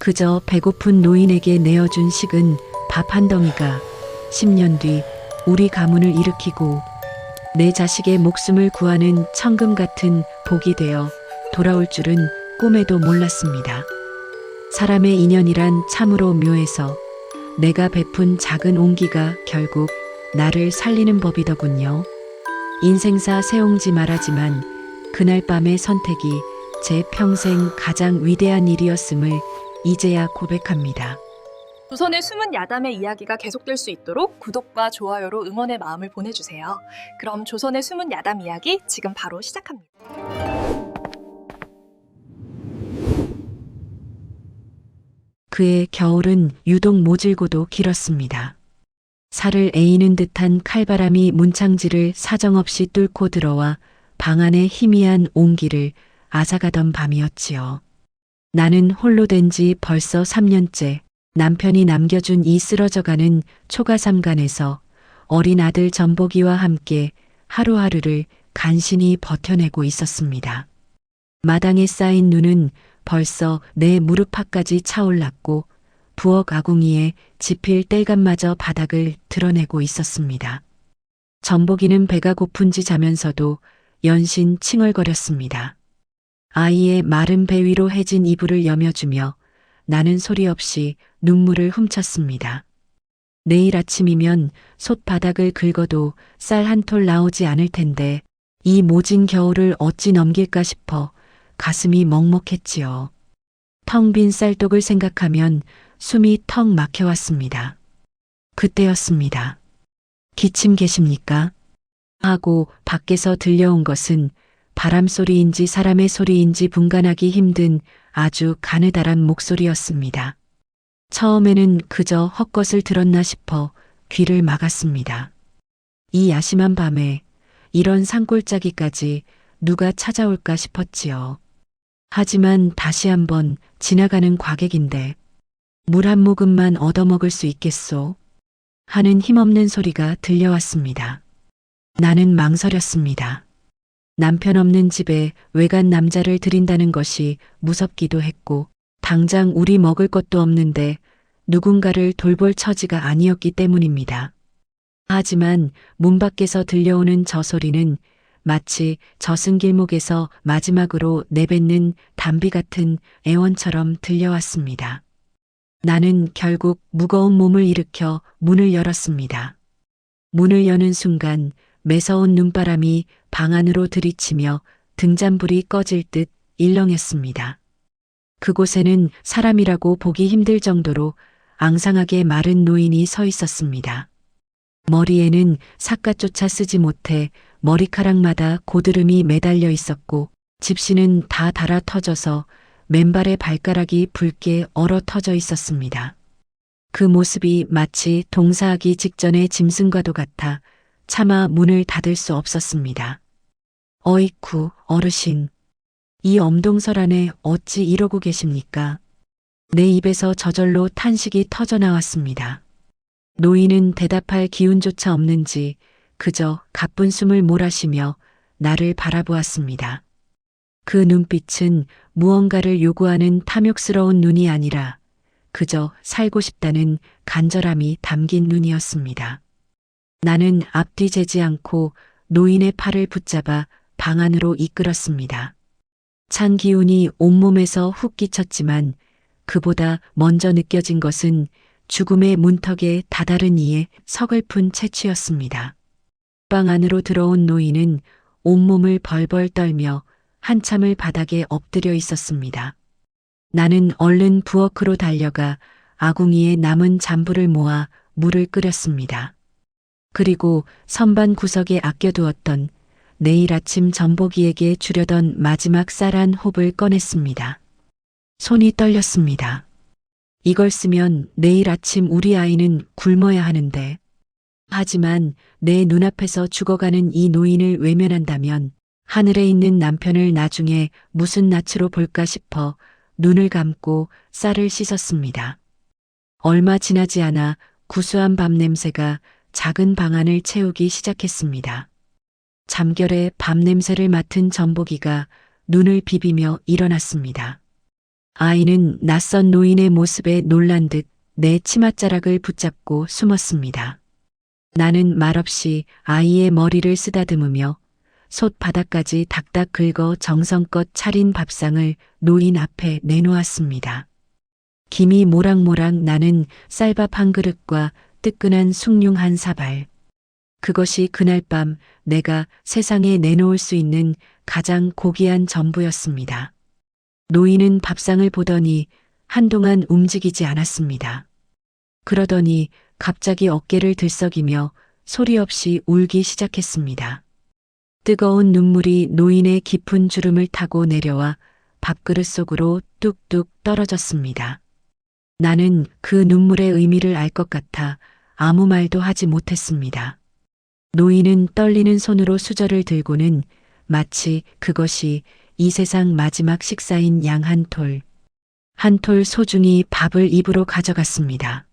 그저 배고픈 노인에게 내어준 식은 밥 한 덩이가 10년 뒤 우리 가문을 일으키고 내 자식의 목숨을 구하는 천금 같은 복이 되어 돌아올 줄은 꿈에도 몰랐습니다. 사람의 인연이란 참으로 묘해서 내가 베푼 작은 온기가 결국 나를 살리는 법이더군요. 인생사 세옹지 말하지만 그날 밤의 선택이 제 평생 가장 위대한 일이었음을 이제야 고백합니다. 조선의 숨은 야담의 이야기가 계속될 수 있도록 구독과 좋아요로 응원의 마음을 보내주세요. 그럼 조선의 숨은 야담 이야기 지금 바로 시작합니다. 그의 겨울은 유독 모질고도 길었습니다. 살을 에이는 듯한 칼바람이 문창지를 사정없이 뚫고 들어와 방 안의 희미한 온기를 앗아가던 밤이었지요. 나는 홀로 된 지 벌써 3년째 남편이 남겨준 이 쓰러져가는 초가삼간에서 어린 아들 전복이와 함께 하루하루를 간신히 버텨내고 있었습니다. 마당에 쌓인 눈은 벌써 내 무릎팍까지 차올랐고 부엌 아궁이에 지필 땔감마저 바닥을 드러내고 있었습니다. 전복이는 배가 고픈지 자면서도 연신 칭얼거렸습니다. 아이의 마른 배 위로 해진 이불을 여며주며 나는 소리 없이 눈물을 훔쳤습니다. 내일 아침이면 솥바닥을 긁어도 쌀 한 톨 나오지 않을 텐데 이 모진 겨울을 어찌 넘길까 싶어 가슴이 먹먹했지요. 텅 빈 쌀독을 생각하면 숨이 턱 막혀왔습니다. 그때였습니다. 기침 계십니까? 하고 밖에서 들려온 것은 바람 소리인지 사람의 소리인지 분간하기 힘든 아주 가느다란 목소리였습니다. 처음에는 그저 헛것을 들었나 싶어 귀를 막았습니다. 이 야심한 밤에 이런 산골짜기까지 누가 찾아올까 싶었지요. 하지만 다시 한번 지나가는 과객인데 물 한 모금만 얻어먹을 수 있겠소? 하는 힘없는 소리가 들려왔습니다. 나는 망설였습니다. 남편 없는 집에 외간 남자를 들인다는 것이 무섭기도 했고 당장 우리 먹을 것도 없는데 누군가를 돌볼 처지가 아니었기 때문입니다. 하지만 문 밖에서 들려오는 저 소리는 마치 저승길목에서 마지막으로 내뱉는 담비 같은 애원처럼 들려왔습니다. 나는 결국 무거운 몸을 일으켜 문을 열었습니다. 문을 여는 순간 매서운 눈바람이 방 안으로 들이치며 등잔불이 꺼질 듯 일렁였습니다. 그곳에는 사람이라고 보기 힘들 정도로 앙상하게 마른 노인이 서 있었습니다. 머리에는 삿갓조차 쓰지 못해 머리카락마다 고드름이 매달려 있었고 집시는 다 닳아 터져서 맨발의 발가락이 붉게 얼어 터져 있었습니다. 그 모습이 마치 동사하기 직전의 짐승과도 같아 차마 문을 닫을 수 없었습니다. 어이쿠, 어르신. 이 엄동설 안에 어찌 이러고 계십니까? 내 입에서 저절로 탄식이 터져 나왔습니다. 노인은 대답할 기운조차 없는지 그저 가쁜 숨을 몰아쉬며 나를 바라보았습니다. 그 눈빛은 무언가를 요구하는 탐욕스러운 눈이 아니라 그저 살고 싶다는 간절함이 담긴 눈이었습니다. 나는 앞뒤 재지 않고 노인의 팔을 붙잡아 방 안으로 이끌었습니다. 찬 기운이 온몸에서 훅 끼쳤지만 그보다 먼저 느껴진 것은 죽음의 문턱에 다다른 이의 서글픈 채취였습니다. 방 안으로 들어온 노인은 온몸을 벌벌 떨며 한참을 바닥에 엎드려 있었습니다. 나는 얼른 부엌으로 달려가 아궁이에 남은 잔불을 모아 물을 끓였습니다. 그리고 선반 구석에 아껴두었던 내일 아침 전복이에게 주려던 마지막 쌀 한 홉을 꺼냈습니다. 손이 떨렸습니다. 이걸 쓰면 내일 아침 우리 아이는 굶어야 하는데. 하지만 내 눈앞에서 죽어가는 이 노인을 외면한다면 하늘에 있는 남편을 나중에 무슨 낯으로 볼까 싶어 눈을 감고 쌀을 씻었습니다. 얼마 지나지 않아 구수한 밤 냄새가 작은 방 안을 채우기 시작했습니다. 잠결에 밤 냄새를 맡은 전복이가 눈을 비비며 일어났습니다. 아이는 낯선 노인의 모습에 놀란 듯 내 치맛자락을 붙잡고 숨었습니다. 나는 말없이 아이의 머리를 쓰다듬으며 솥바닥까지 닥닥 긁어 정성껏 차린 밥상을 노인 앞에 내놓았습니다. 김이 모락모락 나는 쌀밥 한 그릇과 뜨끈한 숭늉 한 사발. 그것이 그날 밤 내가 세상에 내놓을 수 있는 가장 고귀한 전부였습니다. 노인은 밥상을 보더니 한동안 움직이지 않았습니다. 그러더니 갑자기 어깨를 들썩이며 소리 없이 울기 시작했습니다. 뜨거운 눈물이 노인의 깊은 주름을 타고 내려와 밥그릇 속으로 뚝뚝 떨어졌습니다. 나는 그 눈물의 의미를 알 것 같아 아무 말도 하지 못했습니다. 노인은 떨리는 손으로 수저를 들고는 마치 그것이 이 세상 마지막 식사인 양 한 톨 소중히 밥을 입으로 가져갔습니다.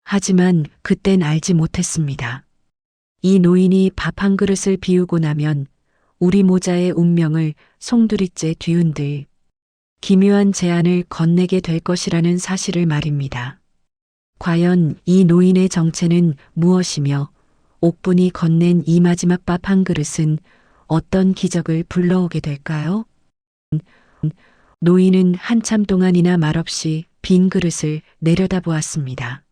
하지만 그땐 알지 못했습니다. 이 노인이 밥 한 그릇을 비우고 나면 우리 모자의 운명을 송두리째 뒤흔들 기묘한 재앙을 건네게 될 것이라는 사실을 말입니다. 과연 이 노인의 정체는 무엇이며 옥분이 건넨 이 마지막 밥 한 그릇은 어떤 기적을 불러오게 될까요? 노인은 한참 동안이나 말없이 빈 그릇을 내려다보았습니다.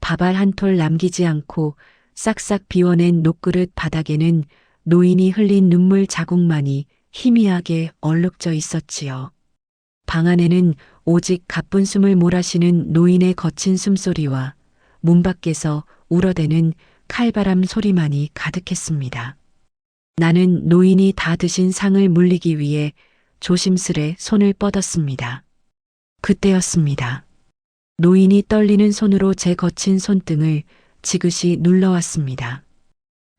밥알 한 톨 남기지 않고 싹싹 비워낸 녹그릇 바닥에는 노인이 흘린 눈물 자국만이 희미하게 얼룩져 있었지요. 방 안에는 오직 가쁜 숨을 몰아쉬는 노인의 거친 숨소리와 문 밖에서 울어대는 칼바람 소리만이 가득했습니다. 나는 노인이 다 드신 상을 물리기 위해 조심스레 손을 뻗었습니다. 그때였습니다. 노인이 떨리는 손으로 제 거친 손등을 지그시 눌러왔습니다.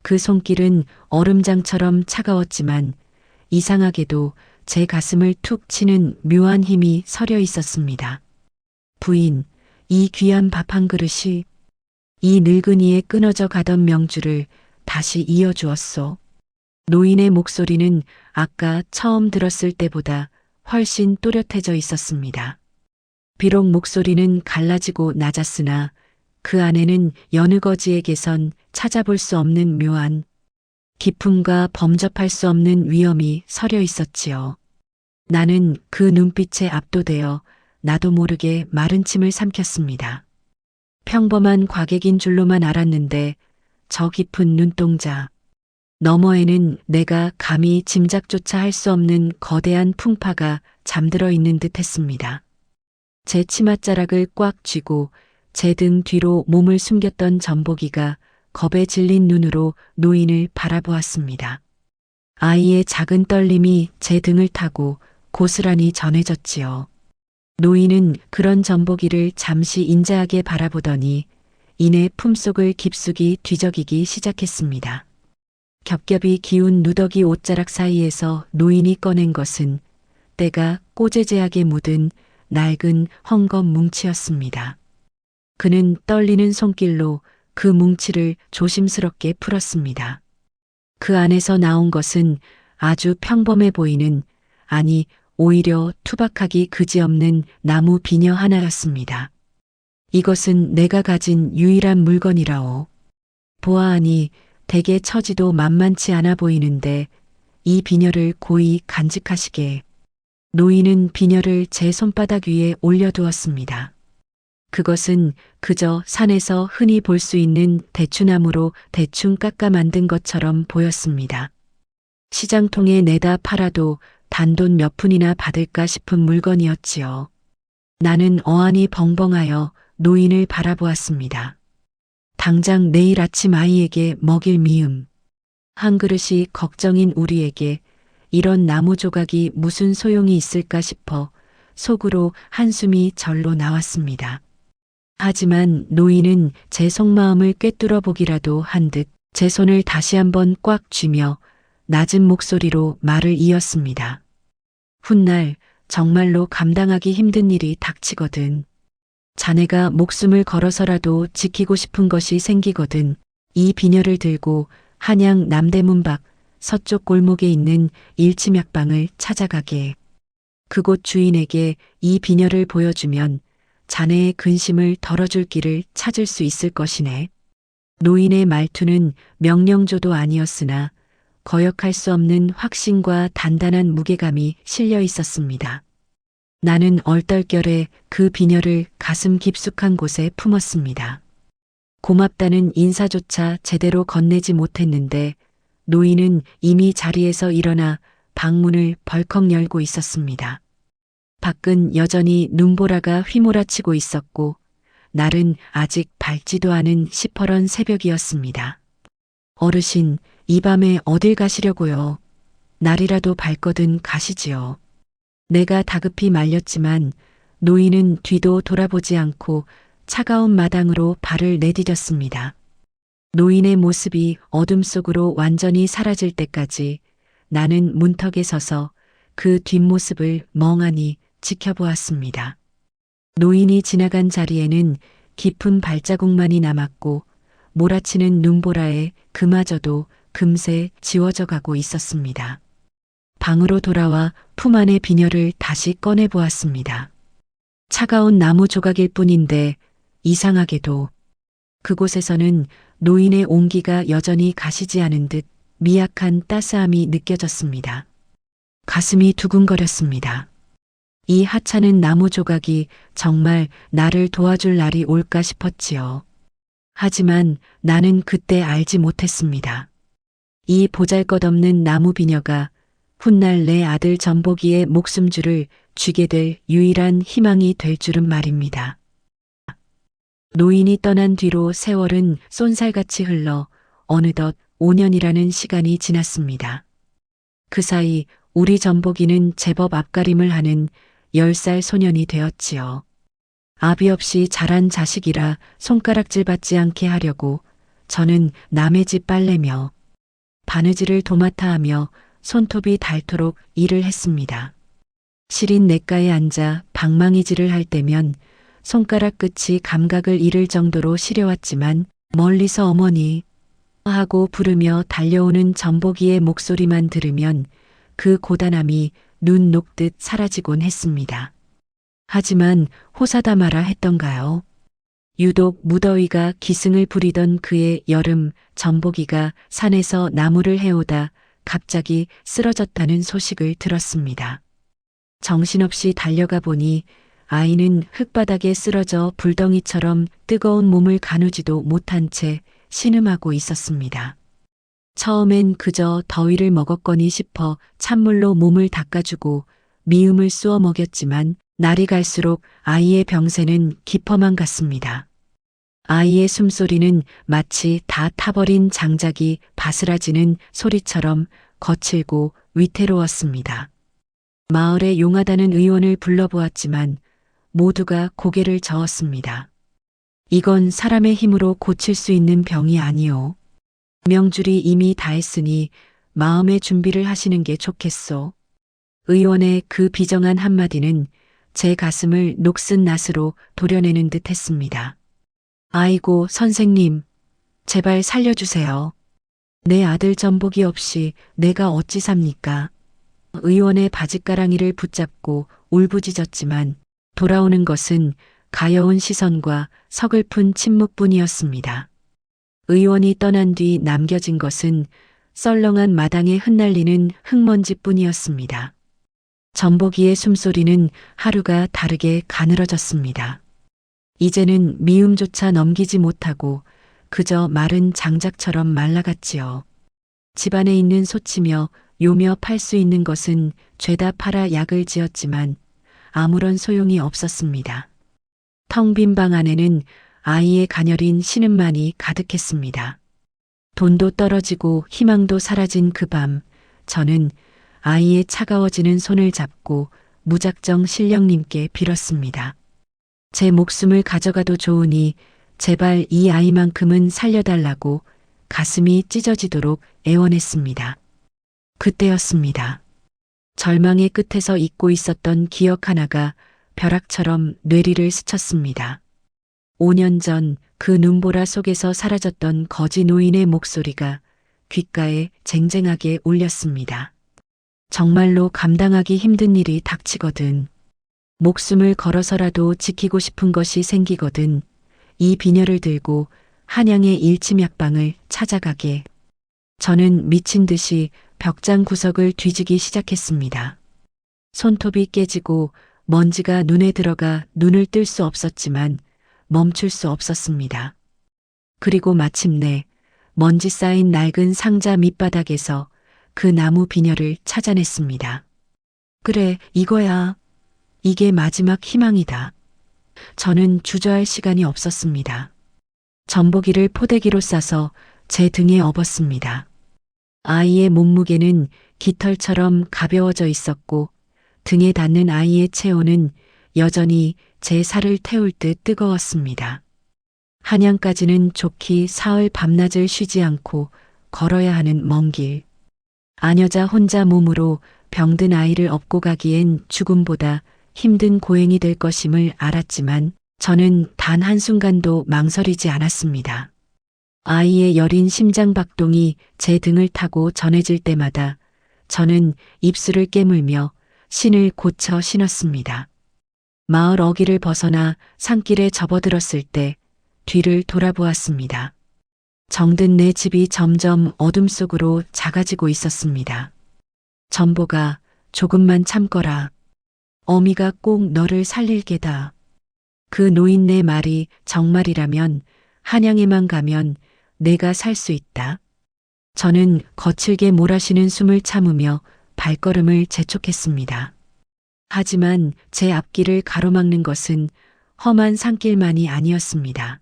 그 손길은 얼음장처럼 차가웠지만 이상하게도 제 가슴을 툭 치는 묘한 힘이 서려 있었습니다. 부인, 이 귀한 밥 한 그릇이 이 늙은이의 끊어져 가던 명주를 다시 이어주었소. 노인의 목소리는 아까 처음 들었을 때보다 훨씬 또렷해져 있었습니다. 비록 목소리는 갈라지고 낮았으나 그 안에는 여느 거지에게선 찾아볼 수 없는 묘한 기품과 범접할 수 없는 위엄이 서려 있었지요. 나는 그 눈빛에 압도되어 나도 모르게 마른 침을 삼켰습니다. 평범한 과객인 줄로만 알았는데 저 깊은 눈동자 너머에는 내가 감히 짐작조차 할 수 없는 거대한 풍파가 잠들어 있는 듯 했습니다. 제 치맛자락을 꽉 쥐고 제 등 뒤로 몸을 숨겼던 전보기가 겁에 질린 눈으로 노인을 바라보았습니다. 아이의 작은 떨림이 제 등을 타고 고스란히 전해졌지요. 노인은 그런 전보기를 잠시 인자하게 바라보더니 이내 품속을 깊숙이 뒤적이기 시작했습니다. 겹겹이 기운 누더기 옷자락 사이에서 노인이 꺼낸 것은 때가 꼬재재하게 묻은 낡은 헝겊 뭉치였습니다. 그는 떨리는 손길로 그 뭉치를 조심스럽게 풀었습니다. 그 안에서 나온 것은 아주 평범해 보이는, 아니 오히려 투박하기 그지없는 나무 비녀 하나였습니다. 이것은 내가 가진 유일한 물건이라오. 보아하니 대개 처지도 만만치 않아 보이는데 이 비녀를 고이 간직하시게. 노인은 비녀를 제 손바닥 위에 올려두었습니다. 그것은 그저 산에서 흔히 볼 수 있는 대추나무로 대충 깎아 만든 것처럼 보였습니다. 시장통에 내다 팔아도 단돈 몇 푼이나 받을까 싶은 물건이었지요. 나는 어안이 벙벙하여 노인을 바라보았습니다. 당장 내일 아침 아이에게 먹일 미음. 한 그릇이 걱정인 우리에게 이런 나무 조각이 무슨 소용이 있을까 싶어 속으로 한숨이 절로 나왔습니다. 하지만 노인은 제 속마음을 꿰뚫어 보기라도 한 듯 제 손을 다시 한번 꽉 쥐며 낮은 목소리로 말을 이었습니다. 훗날 정말로 감당하기 힘든 일이 닥치거든. 자네가 목숨을 걸어서라도 지키고 싶은 것이 생기거든 이 비녀를 들고 한양 남대문 밖 서쪽 골목에 있는 일치맥방을 찾아가게. 그곳 주인에게 이 비녀를 보여주면 자네의 근심을 덜어줄 길을 찾을 수 있을 것이네. 노인의 말투는 명령조도 아니었으나 거역할 수 없는 확신과 단단한 무게감이 실려 있었습니다. 나는 얼떨결에 그 비녀를 가슴 깊숙한 곳에 품었습니다. 고맙다는 인사조차 제대로 건네지 못했는데 노인은 이미 자리에서 일어나 방문을 벌컥 열고 있었습니다. 밖은 여전히 눈보라가 휘몰아치고 있었고 날은 아직 밝지도 않은 시퍼런 새벽이었습니다. 어르신, 이 밤에 어딜 가시려고요? 날이라도 밝거든 가시지요. 내가 다급히 말렸지만 노인은 뒤도 돌아보지 않고 차가운 마당으로 발을 내디뎠습니다. 노인의 모습이 어둠 속으로 완전히 사라질 때까지 나는 문턱에 서서 그 뒷모습을 멍하니 지켜보았습니다. 노인이 지나간 자리에는 깊은 발자국만이 남았고 몰아치는 눈보라에 그마저도 금세 지워져 가고 있었습니다. 방으로 돌아와 품 안의 비녀를 다시 꺼내 보았습니다. 차가운 나무 조각일 뿐인데 이상하게도 그곳에서는 노인의 온기가 여전히 가시지 않은 듯 미약한 따스함이 느껴졌습니다. 가슴이 두근거렸습니다. 이 하찮은 나무 조각이 정말 나를 도와줄 날이 올까 싶었지요. 하지만 나는 그때 알지 못했습니다. 이 보잘것없는 나무 비녀가 훗날 내 아들 전복이의 목숨줄을 쥐게 될 유일한 희망이 될 줄은 말입니다. 노인이 떠난 뒤로 세월은 쏜살같이 흘러 어느덧 5년이라는 시간이 지났습니다. 그 사이 우리 전복이는 제법 앞가림을 하는 10살 소년이 되었지요. 아비 없이 자란 자식이라 손가락질 받지 않게 하려고 저는 남의 집 빨래며 바느질을 도맡아 하며 손톱이 닳도록 일을 했습니다. 시린 냇가에 앉아 방망이질을 할 때면 손가락 끝이 감각을 잃을 정도로 시려왔지만 멀리서 어머니 하고 부르며 달려오는 전복이의 목소리만 들으면 그 고단함이 눈 녹듯 사라지곤 했습니다. 하지만 호사다마라 했던가요? 유독 무더위가 기승을 부리던 그의 여름 전복이가 산에서 나무를 해오다 갑자기 쓰러졌다는 소식을 들었습니다. 정신없이 달려가 보니 아이는 흙바닥에 쓰러져 불덩이처럼 뜨거운 몸을 가누지도 못한 채 신음하고 있었습니다. 처음엔 그저 더위를 먹었거니 싶어 찬물로 몸을 닦아주고 미음을 쑤어 먹였지만 날이 갈수록 아이의 병세는 깊어만 갔습니다. 아이의 숨소리는 마치 다 타버린 장작이 바스라지는 소리처럼 거칠고 위태로웠습니다. 마을에 용하다는 의원을 불러보았지만 모두가 고개를 저었습니다. 이건 사람의 힘으로 고칠 수 있는 병이 아니오. 명줄이 이미 다 했으니 마음의 준비를 하시는 게 좋겠소. 의원의 그 비정한 한마디는 제 가슴을 녹슨 낫으로 도려내는 듯 했습니다. 아이고 선생님, 제발 살려주세요. 내 아들 전복이 없이 내가 어찌 삽니까? 의원의 바짓가랑이를 붙잡고 울부짖었지만 돌아오는 것은 가여운 시선과 서글픈 침묵뿐이었습니다. 의원이 떠난 뒤 남겨진 것은 썰렁한 마당에 흩날리는 흙먼지뿐이었습니다. 전복이의 숨소리는 하루가 다르게 가늘어졌습니다. 이제는 미음조차 넘기지 못하고 그저 마른 장작처럼 말라갔지요. 집안에 있는 소치며 요며 팔 수 있는 것은 죄다 팔아 약을 지었지만 아무런 소용이 없었습니다. 텅 빈 방 안에는 아이의 가녀린 신음만이 가득했습니다. 돈도 떨어지고 희망도 사라진 그 밤, 저는 아이의 차가워지는 손을 잡고 무작정 신령님께 빌었습니다. 제 목숨을 가져가도 좋으니 제발 이 아이만큼은 살려달라고 가슴이 찢어지도록 애원했습니다. 그때였습니다. 절망의 끝에서 잊고 있었던 기억 하나가 벼락처럼 뇌리를 스쳤습니다. 5년 전 그 눈보라 속에서 사라졌던 거지 노인의 목소리가 귓가에 쟁쟁하게 울렸습니다. 정말로 감당하기 힘든 일이 닥치거든. 목숨을 걸어서라도 지키고 싶은 것이 생기거든. 이 비녀를 들고 한양의 일침약방을 찾아가게. 저는 미친 듯이 벽장 구석을 뒤지기 시작했습니다. 손톱이 깨지고 먼지가 눈에 들어가 눈을 뜰 수 없었지만 멈출 수 없었습니다. 그리고 마침내 먼지 쌓인 낡은 상자 밑바닥에서 그 나무 비녀를 찾아냈습니다. 그래, 이거야. 이게 마지막 희망이다. 저는 주저할 시간이 없었습니다. 전보기를 포대기로 싸서 제 등에 업었습니다. 아이의 몸무게는 깃털처럼 가벼워져 있었고 등에 닿는 아이의 체온은 여전히 제 살을 태울 듯 뜨거웠습니다. 한양까지는 좋기 사흘 밤낮을 쉬지 않고 걸어야 하는 먼 길. 아녀자 혼자 몸으로 병든 아이를 업고 가기엔 죽음보다 힘든 고행이 될 것임을 알았지만 저는 단 한순간도 망설이지 않았습니다. 아이의 여린 심장 박동이 제 등을 타고 전해질 때마다 저는 입술을 깨물며 신을 고쳐 신었습니다. 마을 어귀를 벗어나 산길에 접어들었을 때 뒤를 돌아보았습니다. 정든 내 집이 점점 어둠 속으로 작아지고 있었습니다. 전보가 조금만 참거라. 어미가 꼭 너를 살릴 게다. 그 노인네 말이 정말이라면 한양에만 가면 내가 살 수 있다. 저는 거칠게 몰아쉬는 숨을 참으며 발걸음을 재촉했습니다. 하지만 제 앞길을 가로막는 것은 험한 산길만이 아니었습니다.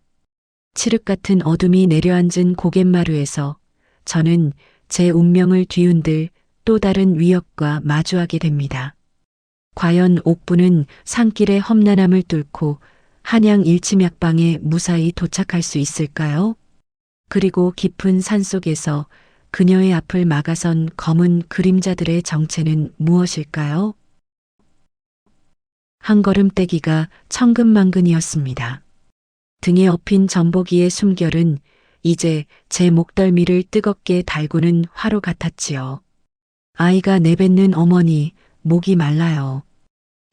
칠흑 같은 어둠이 내려앉은 고갯마루에서 저는 제 운명을 뒤흔들 또 다른 위협과 마주하게 됩니다. 과연 옥부는 산길의 험난함을 뚫고 한양 일침약방에 무사히 도착할 수 있을까요? 그리고 깊은 산속에서 그녀의 앞을 막아선 검은 그림자들의 정체는 무엇일까요? 한 걸음 떼기가 천근만근이었습니다. 등에 업힌 전보기의 숨결은 이제 제 목덜미를 뜨겁게 달구는 화로 같았지요. 아이가 내뱉는 어머니, 목이 말라요.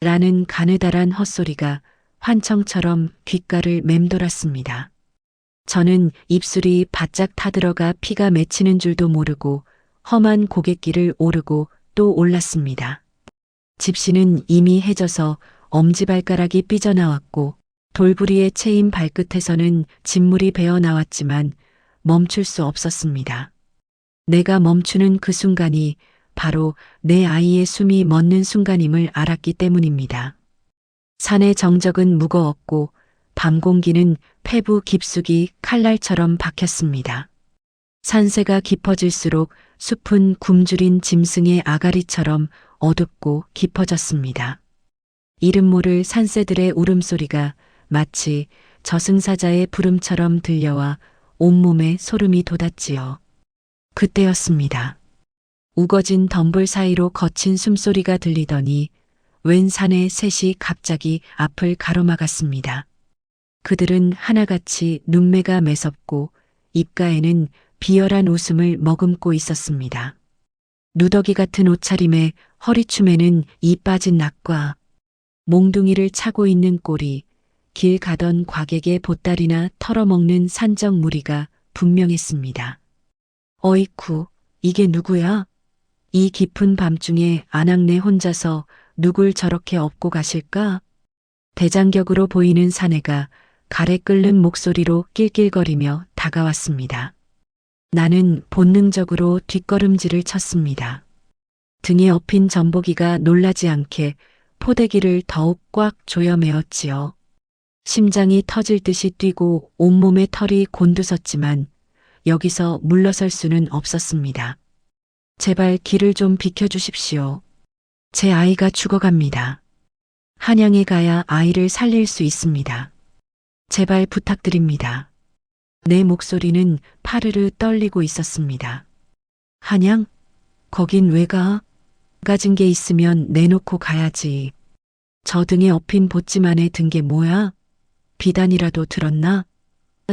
라는 가느다란 헛소리가 환청처럼 귓가를 맴돌았습니다. 저는 입술이 바짝 타들어가 피가 맺히는 줄도 모르고 험한 고갯길을 오르고 또 올랐습니다. 집시는 이미 해져서 엄지발가락이 삐져나왔고 돌부리에 채인 발끝에서는 진물이 배어나왔지만 멈출 수 없었습니다. 내가 멈추는 그 순간이 바로 내 아이의 숨이 멎는 순간임을 알았기 때문입니다. 산의 정적은 무거웠고 밤 공기는 폐부 깊숙이 칼날처럼 박혔습니다. 산세가 깊어질수록 숲은 굶주린 짐승의 아가리처럼 어둡고 깊어졌습니다. 이름 모를 산새들의 울음소리가 마치 저승사자의 부름처럼 들려와 온몸에 소름이 돋았지요. 그때였습니다. 우거진 덤불 사이로 거친 숨소리가 들리더니 웬 산의 셋이 갑자기 앞을 가로막았습니다. 그들은 하나같이 눈매가 매섭고 입가에는 비열한 웃음을 머금고 있었습니다. 누더기 같은 옷차림에 허리춤에는 이 빠진 낙과 몽둥이를 차고 있는 꼬리, 길 가던 과객의 보따리나 털어먹는 산적 무리가 분명했습니다. 어이쿠, 이게 누구야? 이 깊은 밤중에 아낙네 혼자서 누굴 저렇게 업고 가실까? 대장격으로 보이는 사내가 가래 끓는 목소리로 낄낄거리며 다가왔습니다. 나는 본능적으로 뒷걸음질을 쳤습니다. 등에 업힌 전보기가 놀라지 않게 포대기를 더욱 꽉 조여매었지요. 심장이 터질 듯이 뛰고 온몸에 털이 곤두섰지만 여기서 물러설 수는 없었습니다. 제발 길을 좀 비켜주십시오. 제 아이가 죽어갑니다. 한양에 가야 아이를 살릴 수 있습니다. 제발 부탁드립니다. 내 목소리는 파르르 떨리고 있었습니다. 한양? 거긴 왜 가? 가진 게 있으면 내놓고 가야지. 저 등에 업힌 보찜 안에 든 게 뭐야? 비단이라도 들었나?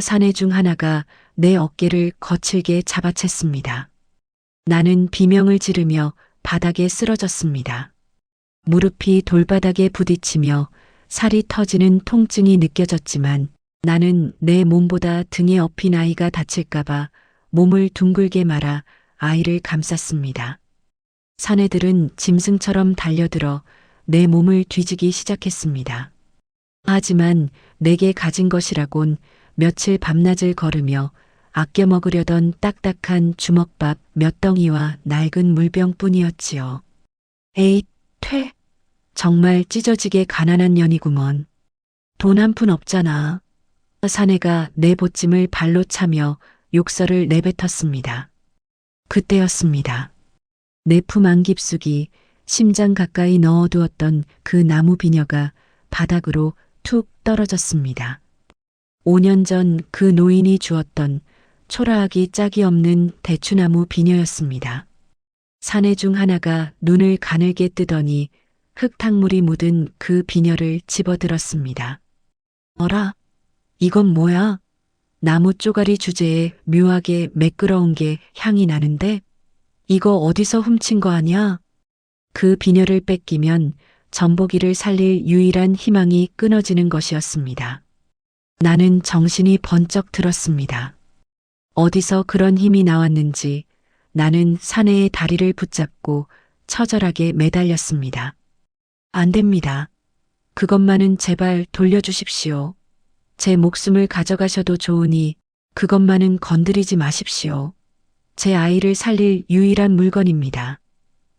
사내 중 하나가 내 어깨를 거칠게 잡아챘습니다. 나는 비명을 지르며 바닥에 쓰러졌습니다. 무릎이 돌바닥에 부딪히며 살이 터지는 통증이 느껴졌지만 나는 내 몸보다 등에 업힌 아이가 다칠까봐 몸을 둥글게 말아 아이를 감쌌습니다. 사내들은 짐승처럼 달려들어 내 몸을 뒤지기 시작했습니다. 하지만 내게 가진 것이라곤 며칠 밤낮을 걸으며 아껴 먹으려던 딱딱한 주먹밥 몇 덩이와 낡은 물병뿐이었지요. 에잇, 퇴. 정말 찢어지게 가난한 년이구먼. 돈 한 푼 없잖아. 사내가 내 보찜을 발로 차며 욕설을 내뱉었습니다. 그때였습니다. 내 품 안 깊숙이 심장 가까이 넣어두었던 그 나무 비녀가 바닥으로 툭 떨어졌습니다. 5년 전 그 노인이 주었던 초라하기 짝이 없는 대추나무 비녀였습니다. 사내 중 하나가 눈을 가늘게 뜨더니 흙탕물이 묻은 그 비녀를 집어들었습니다. 어라? 이건 뭐야? 나무 쪼가리 주제에 묘하게 매끄러운 게 향이 나는데? 이거 어디서 훔친 거 아니야? 그 비녀를 뺏기면 전복이를 살릴 유일한 희망이 끊어지는 것이었습니다. 나는 정신이 번쩍 들었습니다. 어디서 그런 힘이 나왔는지 나는 사내의 다리를 붙잡고 처절하게 매달렸습니다. 안 됩니다. 그것만은 제발 돌려주십시오. 제 목숨을 가져가셔도 좋으니 그것만은 건드리지 마십시오. 제 아이를 살릴 유일한 물건입니다.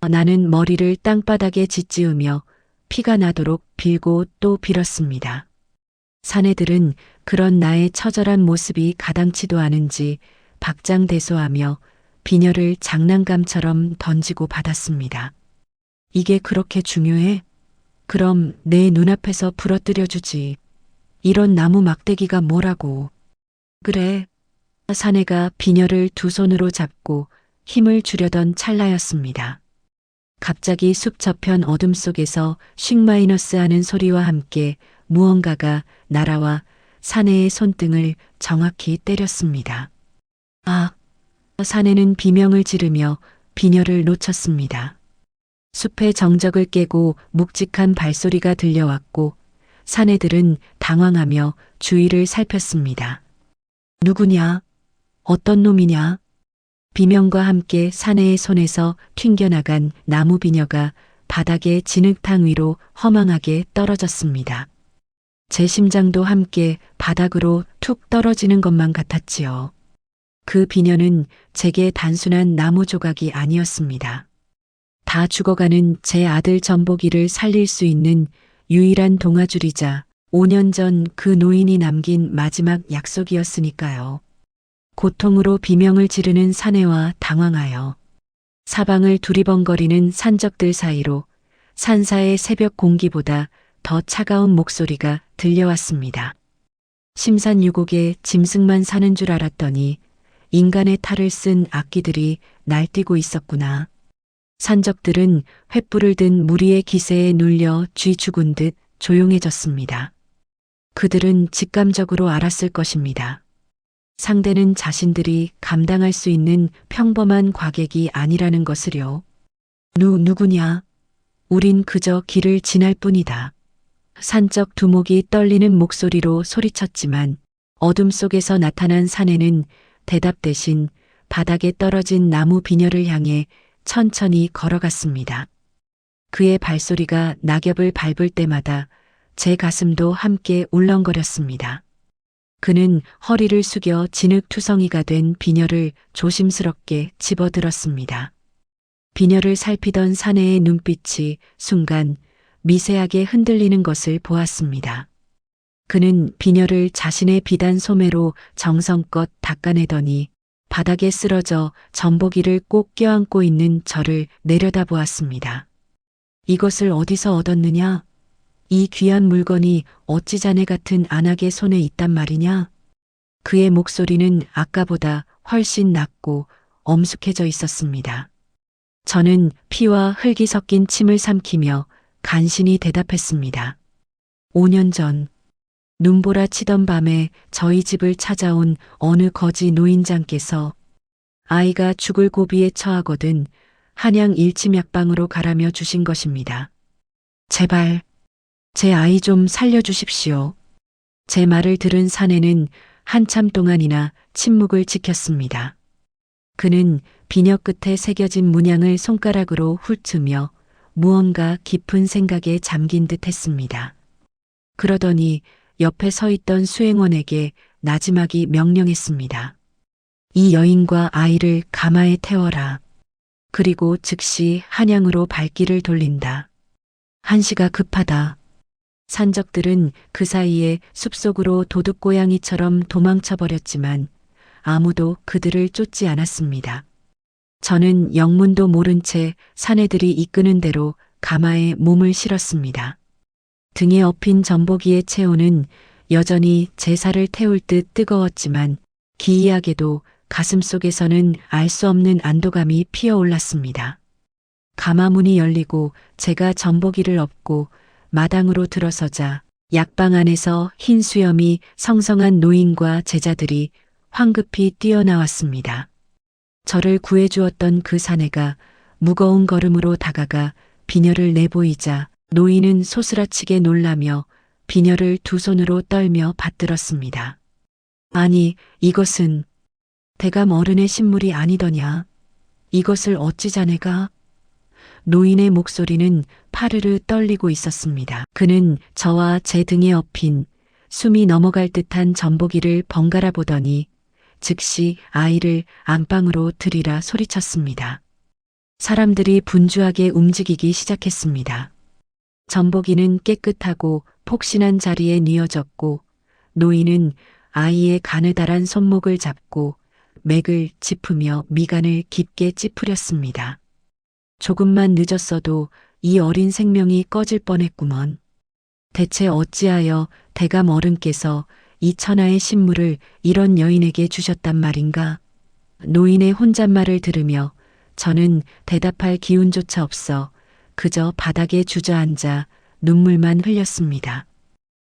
나는 머리를 땅바닥에 짓지으며 피가 나도록 빌고 또 빌었습니다. 사내들은 그런 나의 처절한 모습이 가당치도 않은지 박장대소하며 비녀를 장난감처럼 던지고 받았습니다. 이게 그렇게 중요해? 그럼 내 눈앞에서 부러뜨려 주지. 이런 나무 막대기가 뭐라고. 그래. 사내가 비녀를 두 손으로 잡고 힘을 주려던 찰나였습니다. 갑자기 숲 저편 어둠 속에서 쉥 하는 소리와 함께 무언가가 날아와 사내의 손등을 정확히 때렸습니다. 아! 사내는 비명을 지르며 비녀를 놓쳤습니다. 숲의 정적을 깨고 묵직한 발소리가 들려왔고 사내들은 당황하며 주위를 살폈습니다. 누구냐? 어떤 놈이냐? 비명과 함께 사내의 손에서 튕겨나간 나무 비녀가 바닥의 진흙탕 위로 허망하게 떨어졌습니다. 제 심장도 함께 바닥으로 툭 떨어지는 것만 같았지요. 그 비녀는 제게 단순한 나무 조각이 아니었습니다. 다 죽어가는 제 아들 전복이를 살릴 수 있는 유일한 동아줄이자 5년 전 그 노인이 남긴 마지막 약속이었으니까요. 고통으로 비명을 지르는 사내와 당황하여 사방을 두리번거리는 산적들 사이로 산사의 새벽 공기보다 더 차가운 목소리가 들려왔습니다. 심산유곡에 짐승만 사는 줄 알았더니 인간의 탈을 쓴 악기들이 날뛰고 있었구나. 산적들은 횃불을 든 무리의 기세에 눌려 쥐 죽은 듯 조용해졌습니다. 그들은 직감적으로 알았을 것입니다. 상대는 자신들이 감당할 수 있는 평범한 과객이 아니라는 것을요. 누구냐? 우린 그저 길을 지날 뿐이다. 산적 두목이 떨리는 목소리로 소리쳤지만 어둠 속에서 나타난 사내는 대답 대신 바닥에 떨어진 나무 비녀를 향해 천천히 걸어갔습니다. 그의 발소리가 낙엽을 밟을 때마다 제 가슴도 함께 울렁거렸습니다. 그는 허리를 숙여 진흙투성이가 된 비녀를 조심스럽게 집어들었습니다. 비녀를 살피던 사내의 눈빛이 순간 미세하게 흔들리는 것을 보았습니다. 그는 비녀를 자신의 비단 소매로 정성껏 닦아내더니 바닥에 쓰러져 전복이를 꼭 껴안고 있는 저를 내려다보았습니다. 이것을 어디서 얻었느냐? 이 귀한 물건이 어찌 자네 같은 안악의 손에 있단 말이냐? 그의 목소리는 아까보다 훨씬 낮고 엄숙해져 있었습니다. 저는 피와 흙이 섞인 침을 삼키며 간신히 대답했습니다. 5년 전 눈보라 치던 밤에 저희 집을 찾아온 어느 거지 노인장께서 아이가 죽을 고비에 처하거든 한양 일침약방으로 가라며 주신 것입니다. 제발, 제 아이 좀 살려주십시오. 제 말을 들은 사내는 한참 동안이나 침묵을 지켰습니다. 그는 비녀 끝에 새겨진 문양을 손가락으로 훑으며 무언가 깊은 생각에 잠긴 듯 했습니다. 그러더니 옆에 서 있던 수행원에게 나지막이 명령했습니다. 이 여인과 아이를 가마에 태워라. 그리고 즉시 한양으로 발길을 돌린다. 한시가 급하다. 산적들은 그 사이에 숲속으로 도둑고양이처럼 도망쳐 버렸지만 아무도 그들을 쫓지 않았습니다. 저는 영문도 모른 채 사내들이 이끄는 대로 가마에 몸을 실었습니다. 등에 엎인 전보기의 체온은 여전히 제사를 태울 듯 뜨거웠지만 기이하게도 가슴속에서는 알 수 없는 안도감이 피어올랐습니다. 가마문이 열리고 제가 전보기를 엎고 마당으로 들어서자 약방 안에서 흰 수염이 성성한 노인과 제자들이 황급히 뛰어나왔습니다. 저를 구해주었던 그 사내가 무거운 걸음으로 다가가 비녀를 내보이자 노인은 소스라치게 놀라며 비녀를 두 손으로 떨며 받들었습니다. 아니, 이것은 대감 어른의 신물이 아니더냐. 이것을 어찌 자네가? 노인의 목소리는 파르르 떨리고 있었습니다. 그는 저와 제 등에 엎인 숨이 넘어갈 듯한 전보기를 번갈아 보더니 즉시 아이를 안방으로 들이라 소리쳤습니다. 사람들이 분주하게 움직이기 시작했습니다. 전보기는 깨끗하고 폭신한 자리에 뉘어졌고 노인은 아이의 가느다란 손목을 잡고 맥을 짚으며 미간을 깊게 찌푸렸습니다. 조금만 늦었어도 이 어린 생명이 꺼질 뻔했구먼. 대체 어찌하여 대감 어른께서 이 천하의 신물을 이런 여인에게 주셨단 말인가? 노인의 혼잣말을 들으며 저는 대답할 기운조차 없어 그저 바닥에 주저앉아 눈물만 흘렸습니다.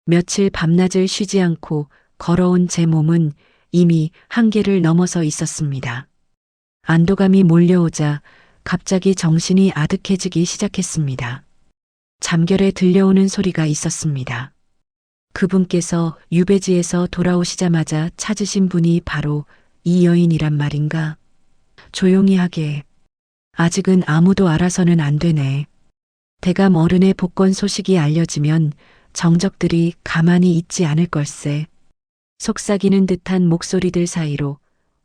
며칠 밤낮을 쉬지 않고 걸어온 제 몸은 이미 한계를 넘어서 있었습니다. 안도감이 몰려오자 갑자기 정신이 아득해지기 시작했습니다. 잠결에 들려오는 소리가 있었습니다. 그분께서 유배지에서 돌아오시자마자 찾으신 분이 바로 이 여인이란 말인가? 조용히 하게. 아직은 아무도 알아서는 안 되네. 대감 어른의 복권 소식이 알려지면 정적들이 가만히 있지 않을 걸세. 속삭이는 듯한 목소리들 사이로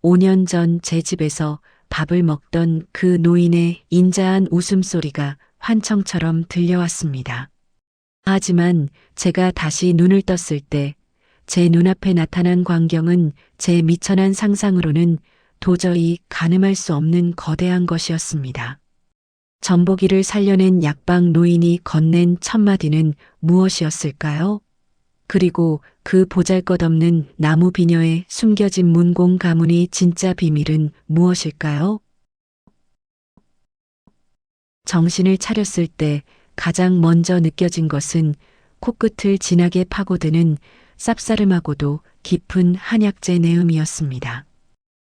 5년 전 제 집에서 밥을 먹던 그 노인의 인자한 웃음소리가 환청처럼 들려왔습니다. 하지만 제가 다시 눈을 떴을 때 제 눈앞에 나타난 광경은 제 미천한 상상으로는 도저히 가늠할 수 없는 거대한 것이었습니다. 전보기를 살려낸 약방 노인이 건넨 첫마디는 무엇이었을까요? 그리고 그 보잘것없는 나무 비녀에 숨겨진 문공 가문이 진짜 비밀은 무엇일까요? 정신을 차렸을 때 가장 먼저 느껴진 것은 코끝을 진하게 파고드는 쌉싸름하고도 깊은 한약재 내음이었습니다.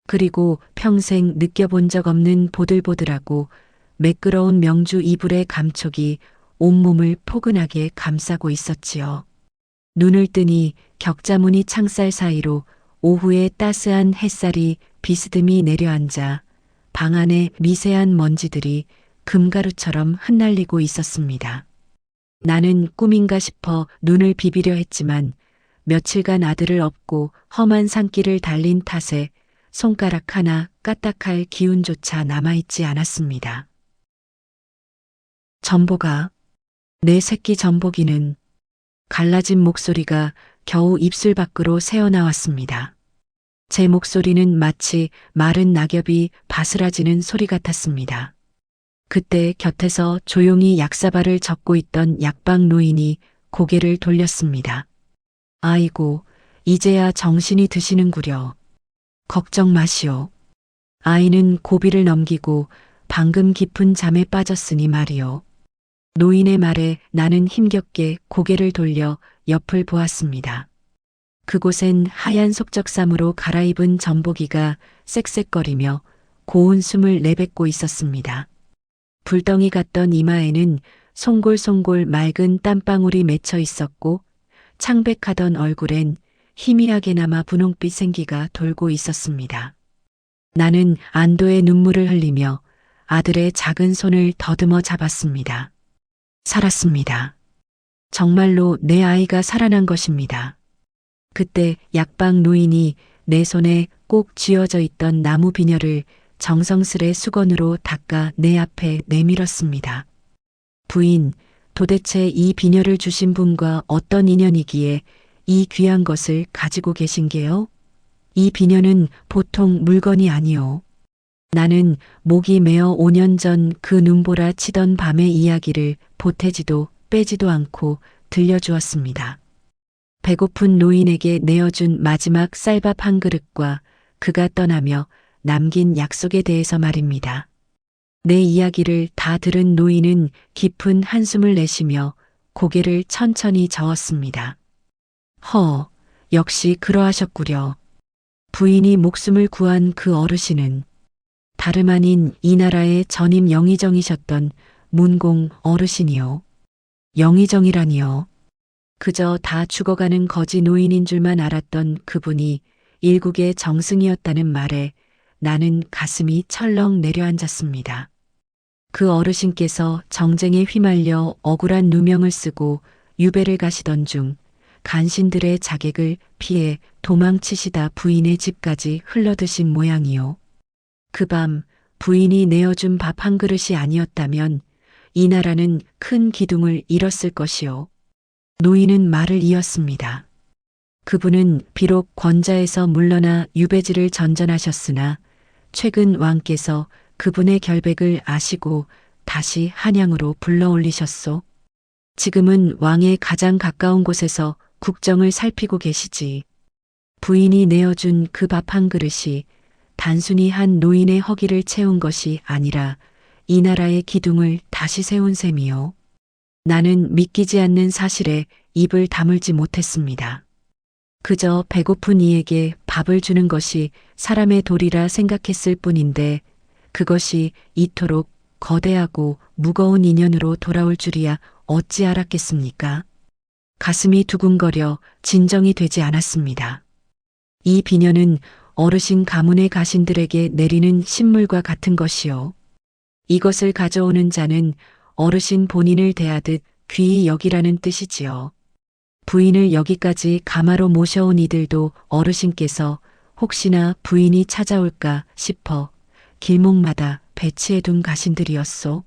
그리고 평생 느껴본 적 없는 보들보들하고 매끄러운 명주 이불의 감촉이 온몸을 포근하게 감싸고 있었지요. 눈을 뜨니 격자무늬 창살 사이로 오후의 따스한 햇살이 비스듬히 내려앉아 방 안의 미세한 먼지들이 금가루처럼 흩날리고 있었습니다. 나는 꿈인가 싶어 눈을 비비려 했지만 며칠간 아들을 업고 험한 산길을 달린 탓에 손가락 하나 까딱할 기운조차 남아있지 않았습니다. 전보가, 내 새끼 전보기는 갈라진 목소리가 겨우 입술 밖으로 새어나왔습니다. 제 목소리는 마치 마른 낙엽이 바스라지는 소리 같았습니다. 그때 곁에서 조용히 약사발을 젓고 있던 약방 노인이 고개를 돌렸습니다. 아이고, 이제야 정신이 드시는구려. 걱정 마시오. 아이는 고비를 넘기고 방금 깊은 잠에 빠졌으니 말이오. 노인의 말에 나는 힘겹게 고개를 돌려 옆을 보았습니다. 그곳엔 하얀 속적삼으로 갈아입은 전보기가 쌕쌕거리며 고운 숨을 내뱉고 있었습니다. 불덩이 같던 이마에는 송골송골 맑은 땀방울이 맺혀 있었고 창백하던 얼굴엔 희미하게나마 분홍빛 생기가 돌고 있었습니다. 나는 안도의 눈물을 흘리며 아들의 작은 손을 더듬어 잡았습니다. 살았습니다. 정말로 내 아이가 살아난 것입니다. 그때 약방 노인이 내 손에 꼭 쥐어져 있던 나무 비녀를 정성스레 수건으로 닦아 내 앞에 내밀었습니다. 부인, 도대체 이 비녀를 주신 분과 어떤 인연이기에 이 귀한 것을 가지고 계신 게요? 이 비녀는 보통 물건이 아니오. 나는 목이 메어 5년 전 그 눈보라 치던 밤의 이야기를 보태지도 빼지도 않고 들려주었습니다. 배고픈 노인에게 내어준 마지막 쌀밥 한 그릇과 그가 떠나며 남긴 약속에 대해서 말입니다. 내 이야기를 다 들은 노인은 깊은 한숨을 내쉬며 고개를 천천히 저었습니다. 역시 그러하셨구려. 부인이 목숨을 구한 그 어르신은 다름 아닌 이 나라의 전임 영의정이셨던 문공 어르신이요. 영의정이라니요. 그저 다 죽어가는 거지 노인인 줄만 알았던 그분이 일국의 정승이었다는 말에 나는 가슴이 철렁 내려앉았습니다. 그 어르신께서 정쟁에 휘말려 억울한 누명을 쓰고 유배를 가시던 중 간신들의 자객을 피해 도망치시다 부인의 집까지 흘러드신 모양이요. 그 밤 부인이 내어준 밥 한 그릇이 아니었다면 이 나라는 큰 기둥을 잃었을 것이요. 노인은 말을 이었습니다. 그분은 비록 권자에서 물러나 유배지를 전전하셨으나 최근 왕께서 그분의 결백을 아시고 다시 한양으로 불러올리셨소. 지금은 왕의 가장 가까운 곳에서 국정을 살피고 계시지. 부인이 내어준 그 밥 한 그릇이 단순히 한 노인의 허기를 채운 것이 아니라 이 나라의 기둥을 다시 세운 셈이요. 나는 믿기지 않는 사실에 입을 다물지 못했습니다. 그저 배고픈 이에게 밥을 주는 것이 사람의 도리라 생각했을 뿐인데 그것이 이토록 거대하고 무거운 인연으로 돌아올 줄이야 어찌 알았겠습니까? 가슴이 두근거려 진정이 되지 않았습니다. 이 비녀는 어르신 가문의 가신들에게 내리는 신물과 같은 것이요. 이것을 가져오는 자는 어르신 본인을 대하듯 귀히 여기라는 뜻이지요. 부인을 여기까지 가마로 모셔온 이들도 어르신께서 혹시나 부인이 찾아올까 싶어 길목마다 배치해둔 가신들이었소.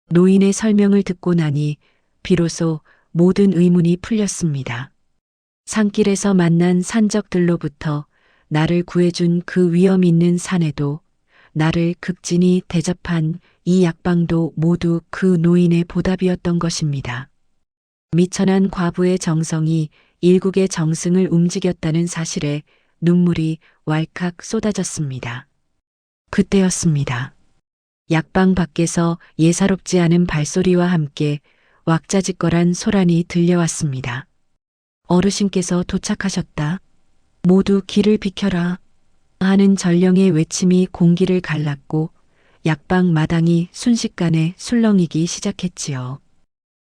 노인의 설명을 듣고 나니 비로소 모든 의문이 풀렸습니다. 산길에서 만난 산적들로부터 나를 구해준 그 위험 있는 산에도 나를 극진히 대접한 이 약방도 모두 그 노인의 보답이었던 것입니다. 미천한 과부의 정성이 일국의 정승을 움직였다는 사실에 눈물이 왈칵 쏟아졌습니다. 그때였습니다. 약방 밖에서 예사롭지 않은 발소리와 함께 왁자지껄한 소란이 들려왔습니다. 어르신께서 도착하셨다. 모두 길을 비켜라 하는 전령의 외침이 공기를 갈랐고 약방 마당이 순식간에 술렁이기 시작했지요.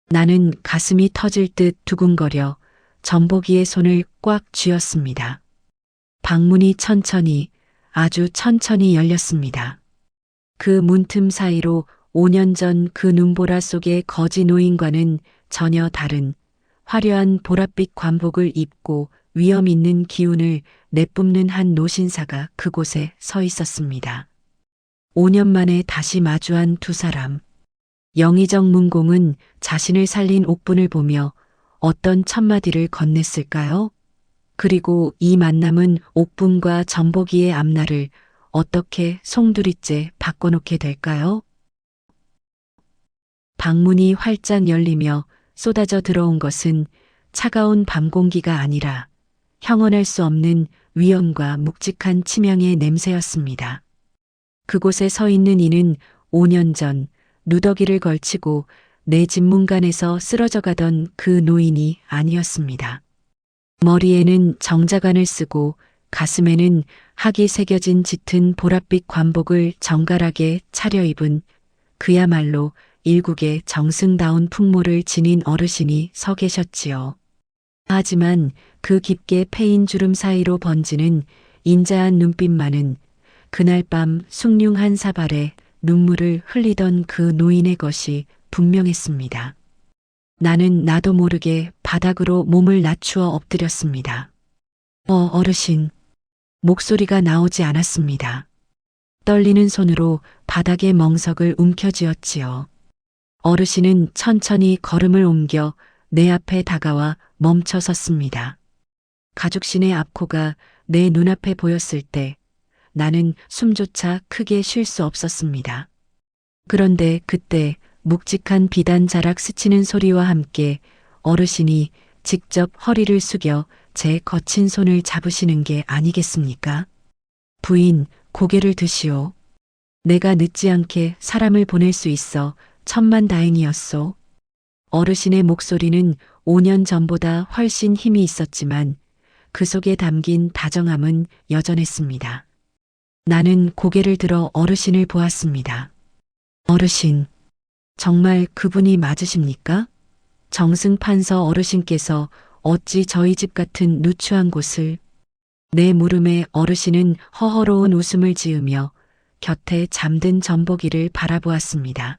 나는 가슴이 터질 듯 두근거려 전보기의 손을 꽉 쥐었습니다. 방문이 천천히, 아주 천천히 열렸습니다. 그 문틈 사이로 5년 전 그 눈보라 속의 거지 노인과는 전혀 다른 화려한 보랏빛 관복을 입고 위험 있는 기운을 내뿜는 한 노신사가 그곳에 서 있었습니다. 5년 만에 다시 마주한 두 사람. 영의정 문공은 자신을 살린 옥분을 보며 어떤 첫마디를 건넸을까요? 그리고 이 만남은 옥분과 전보기의 앞날을 어떻게 송두리째 바꿔놓게 될까요? 방문이 활짝 열리며 쏟아져 들어온 것은 차가운 밤 공기가 아니라 형언할 수 없는 위험과 묵직한 치명의 냄새였습니다. 그곳에 서 있는 이는 5년 전 누더기를 걸치고 내 집문간에서 쓰러져 가던 그 노인이 아니었습니다. 머리에는 정자관을 쓰고 가슴에는 학이 새겨진 짙은 보랏빛 관복을 정갈하게 차려입은 그야말로 일국의 정승다운 풍모를 지닌 어르신이 서 계셨지요. 하지만 그 깊게 패인 주름 사이로 번지는 인자한 눈빛만은 그날 밤 숭늉한 사발에 눈물을 흘리던 그 노인의 것이 분명했습니다. 나는 나도 모르게 바닥으로 몸을 낮추어 엎드렸습니다. 어르신. 목소리가 나오지 않았습니다. 떨리는 손으로 바닥의 멍석을 움켜쥐었지요. 어르신은 천천히 걸음을 옮겨 내 앞에 다가와 멈춰 섰습니다. 가죽신의 앞코가 내 눈앞에 보였을 때 나는 숨조차 크게 쉴 수 없었습니다. 그런데 그때 묵직한 비단 자락 스치는 소리와 함께 어르신이 직접 허리를 숙여 제 거친 손을 잡으시는 게 아니겠습니까? 부인, 고개를 드시오. 내가 늦지 않게 사람을 보낼 수 있어 천만다행이었소. 어르신의 목소리는 5년 전보다 훨씬 힘이 있었지만 그 속에 담긴 다정함은 여전했습니다. 나는 고개를 들어 어르신을 보았습니다. 어르신, 정말 그분이 맞으십니까? 정승판서 어르신께서 어찌 저희 집 같은 누추한 곳을. 내 물음에 어르신은 허허로운 웃음을 지으며 곁에 잠든 전복이를 바라보았습니다.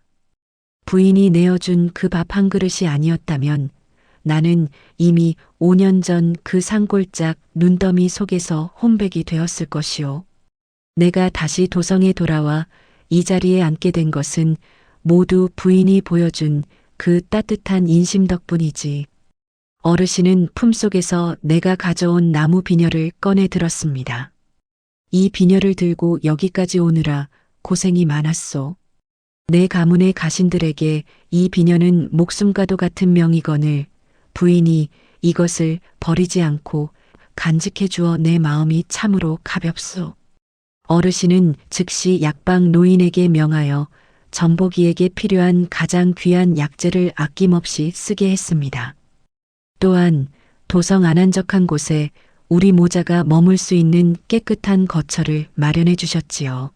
부인이 내어준 그 밥 한 그릇이 아니었다면 나는 이미 5년 전 그 산골짝 눈더미 속에서 혼백이 되었을 것이오. 내가 다시 도성에 돌아와 이 자리에 앉게 된 것은 모두 부인이 보여준 그 따뜻한 인심 덕분이지. 어르신은 품속에서 내가 가져온 나무 비녀를 꺼내 들었습니다. 이 비녀를 들고 여기까지 오느라 고생이 많았소. 내 가문의 가신들에게 이 비녀는 목숨과도 같은 명이거늘 부인이 이것을 버리지 않고 간직해 주어 내 마음이 참으로 가볍소. 어르신은 즉시 약방 노인에게 명하여 전복이에게 필요한 가장 귀한 약재를 아낌없이 쓰게 했습니다. 또한 도성 안한적한 곳에 우리 모자가 머물 수 있는 깨끗한 거처를 마련해 주셨지요.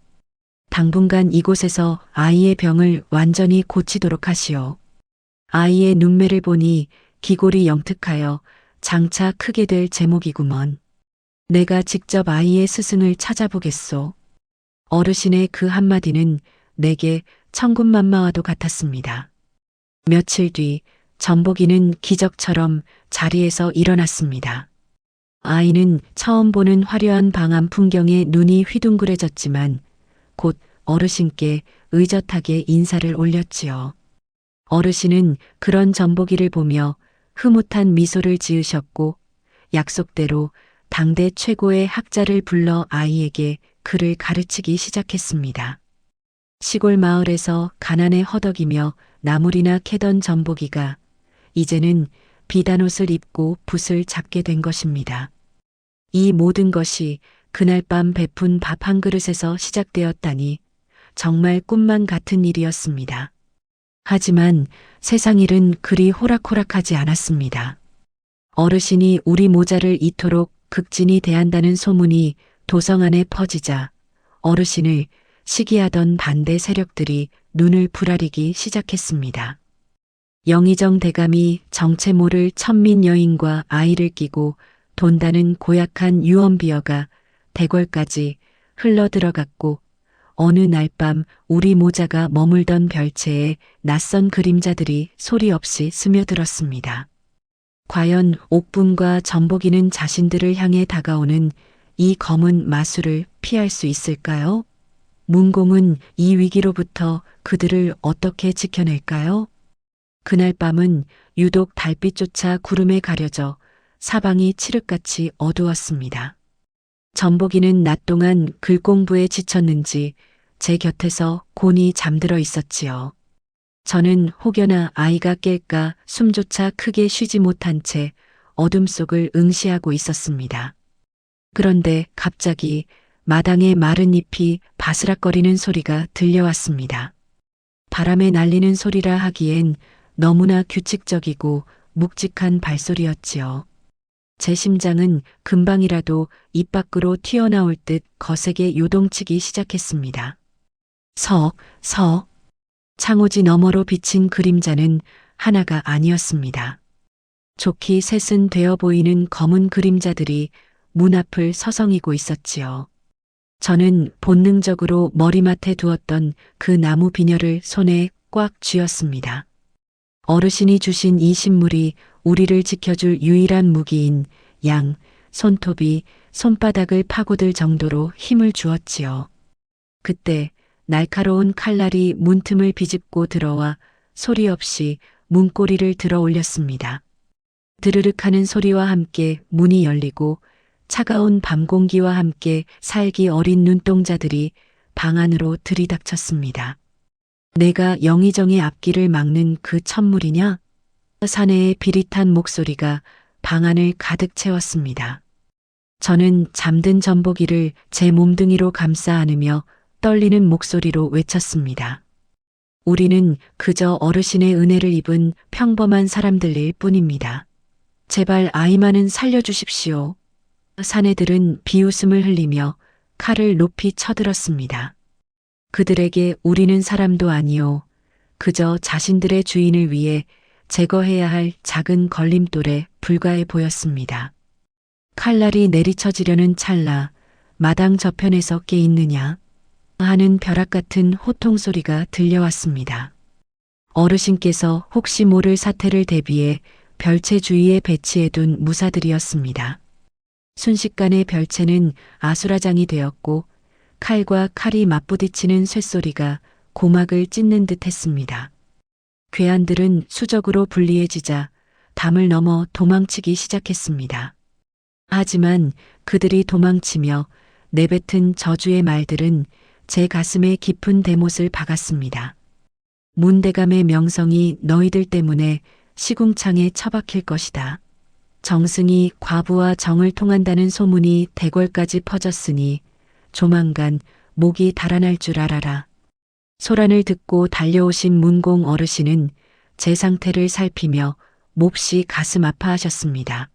당분간 이곳에서 아이의 병을 완전히 고치도록 하시오. 아이의 눈매를 보니 기골이 영특하여 장차 크게 될 제목이구먼. 내가 직접 아이의 스승을 찾아보겠소. 어르신의 그 한마디는 내게 천군만마와도 같았습니다. 며칠 뒤 전복이는 기적처럼 자리에서 일어났습니다. 아이는 처음 보는 화려한 방안 풍경에 눈이 휘둥그레졌지만 곧 어르신께 의젓하게 인사를 올렸지요. 어르신은 그런 전복이를 보며 흐뭇한 미소를 지으셨고 약속대로 당대 최고의 학자를 불러 아이에게 글을 가르치기 시작했습니다. 시골 마을에서 가난에 허덕이며 나물이나 캐던 전복이가 이제는 비단옷을 입고 붓을 잡게 된 것입니다. 이 모든 것이 그날 밤 베푼 밥 한 그릇에서 시작되었다니 정말 꿈만 같은 일이었습니다. 하지만 세상 일은 그리 호락호락하지 않았습니다. 어르신이 우리 모자를 이토록 극진히 대한다는 소문이 도성 안에 퍼지자 어르신을 시기하던 반대 세력들이 눈을 부라리기 시작했습니다. 영의정 대감이 정체 모를 천민 여인과 아이를 끼고 돈다는 고약한 유언비어가 대궐까지 흘러들어갔고 어느 날 밤 우리 모자가 머물던 별채에 낯선 그림자들이 소리 없이 스며들었습니다. 과연 옥분과 전복이는 자신들을 향해 다가오는 이 검은 마술을 피할 수 있을까요? 문공은 이 위기로부터 그들을 어떻게 지켜낼까요? 그날 밤은 유독 달빛조차 구름에 가려져 사방이 칠흑같이 어두웠습니다. 전복이는 낮 동안 글 공부에 지쳤는지 제 곁에서 곤히 잠들어 있었지요. 저는 혹여나 아이가 깰까 숨조차 크게 쉬지 못한 채 어둠 속을 응시하고 있었습니다. 그런데 갑자기 마당에 마른 잎이 바스락거리는 소리가 들려왔습니다. 바람에 날리는 소리라 하기엔 너무나 규칙적이고 묵직한 발소리였지요. 제 심장은 금방이라도 입 밖으로 튀어나올 듯 거세게 요동치기 시작했습니다. 창호지 너머로 비친 그림자는 하나가 아니었습니다. 좋기 셋은 되어 보이는 검은 그림자들이 문 앞을 서성이고 있었지요. 저는 본능적으로 머리맡에 두었던 그 나무 비녀를 손에 꽉 쥐었습니다. 어르신이 주신 이 식물이 우리를 지켜줄 유일한 무기인 양, 손톱이 손바닥을 파고들 정도로 힘을 주었지요. 그때 날카로운 칼날이 문틈을 비집고 들어와 소리 없이 문고리를 들어 올렸습니다. 드르륵 하는 소리와 함께 문이 열리고 차가운 밤 공기와 함께 살기 어린 눈동자들이 방 안으로 들이닥쳤습니다. 내가 영의정의 앞길을 막는 그 천물이냐? 사내의 비릿한 목소리가 방 안을 가득 채웠습니다. 저는 잠든 전복이를 제 몸뚱이로 감싸 안으며 떨리는 목소리로 외쳤습니다. 우리는 그저 어르신의 은혜를 입은 평범한 사람들일 뿐입니다. 제발 아이만은 살려주십시오. 사내들은 비웃음을 흘리며 칼을 높이 쳐들었습니다. 그들에게 우리는 사람도 아니요. 그저 자신들의 주인을 위해 제거해야 할 작은 걸림돌에 불과해 보였습니다. 칼날이 내리쳐지려는 찰나 마당 저편에서 깨 있느냐 하는 벼락 같은 호통 소리가 들려왔습니다. 어르신께서 혹시 모를 사태를 대비해 별채 주위에 배치해둔 무사들이었습니다. 순식간에 별채는 아수라장이 되었고 칼과 칼이 맞부딪히는 쇳소리가 고막을 찢는 듯 했습니다. 괴한들은 수적으로 불리해지자 담을 넘어 도망치기 시작했습니다. 하지만 그들이 도망치며 내뱉은 저주의 말들은 제 가슴에 깊은 대못을 박았습니다. 문대감의 명성이 너희들 때문에 시궁창에 처박힐 것이다. 정승이 과부와 정을 통한다는 소문이 대궐까지 퍼졌으니 조만간 목이 달아날 줄 알아라. 소란을 듣고 달려오신 문공 어르신은 제 상태를 살피며 몹시 가슴 아파하셨습니다.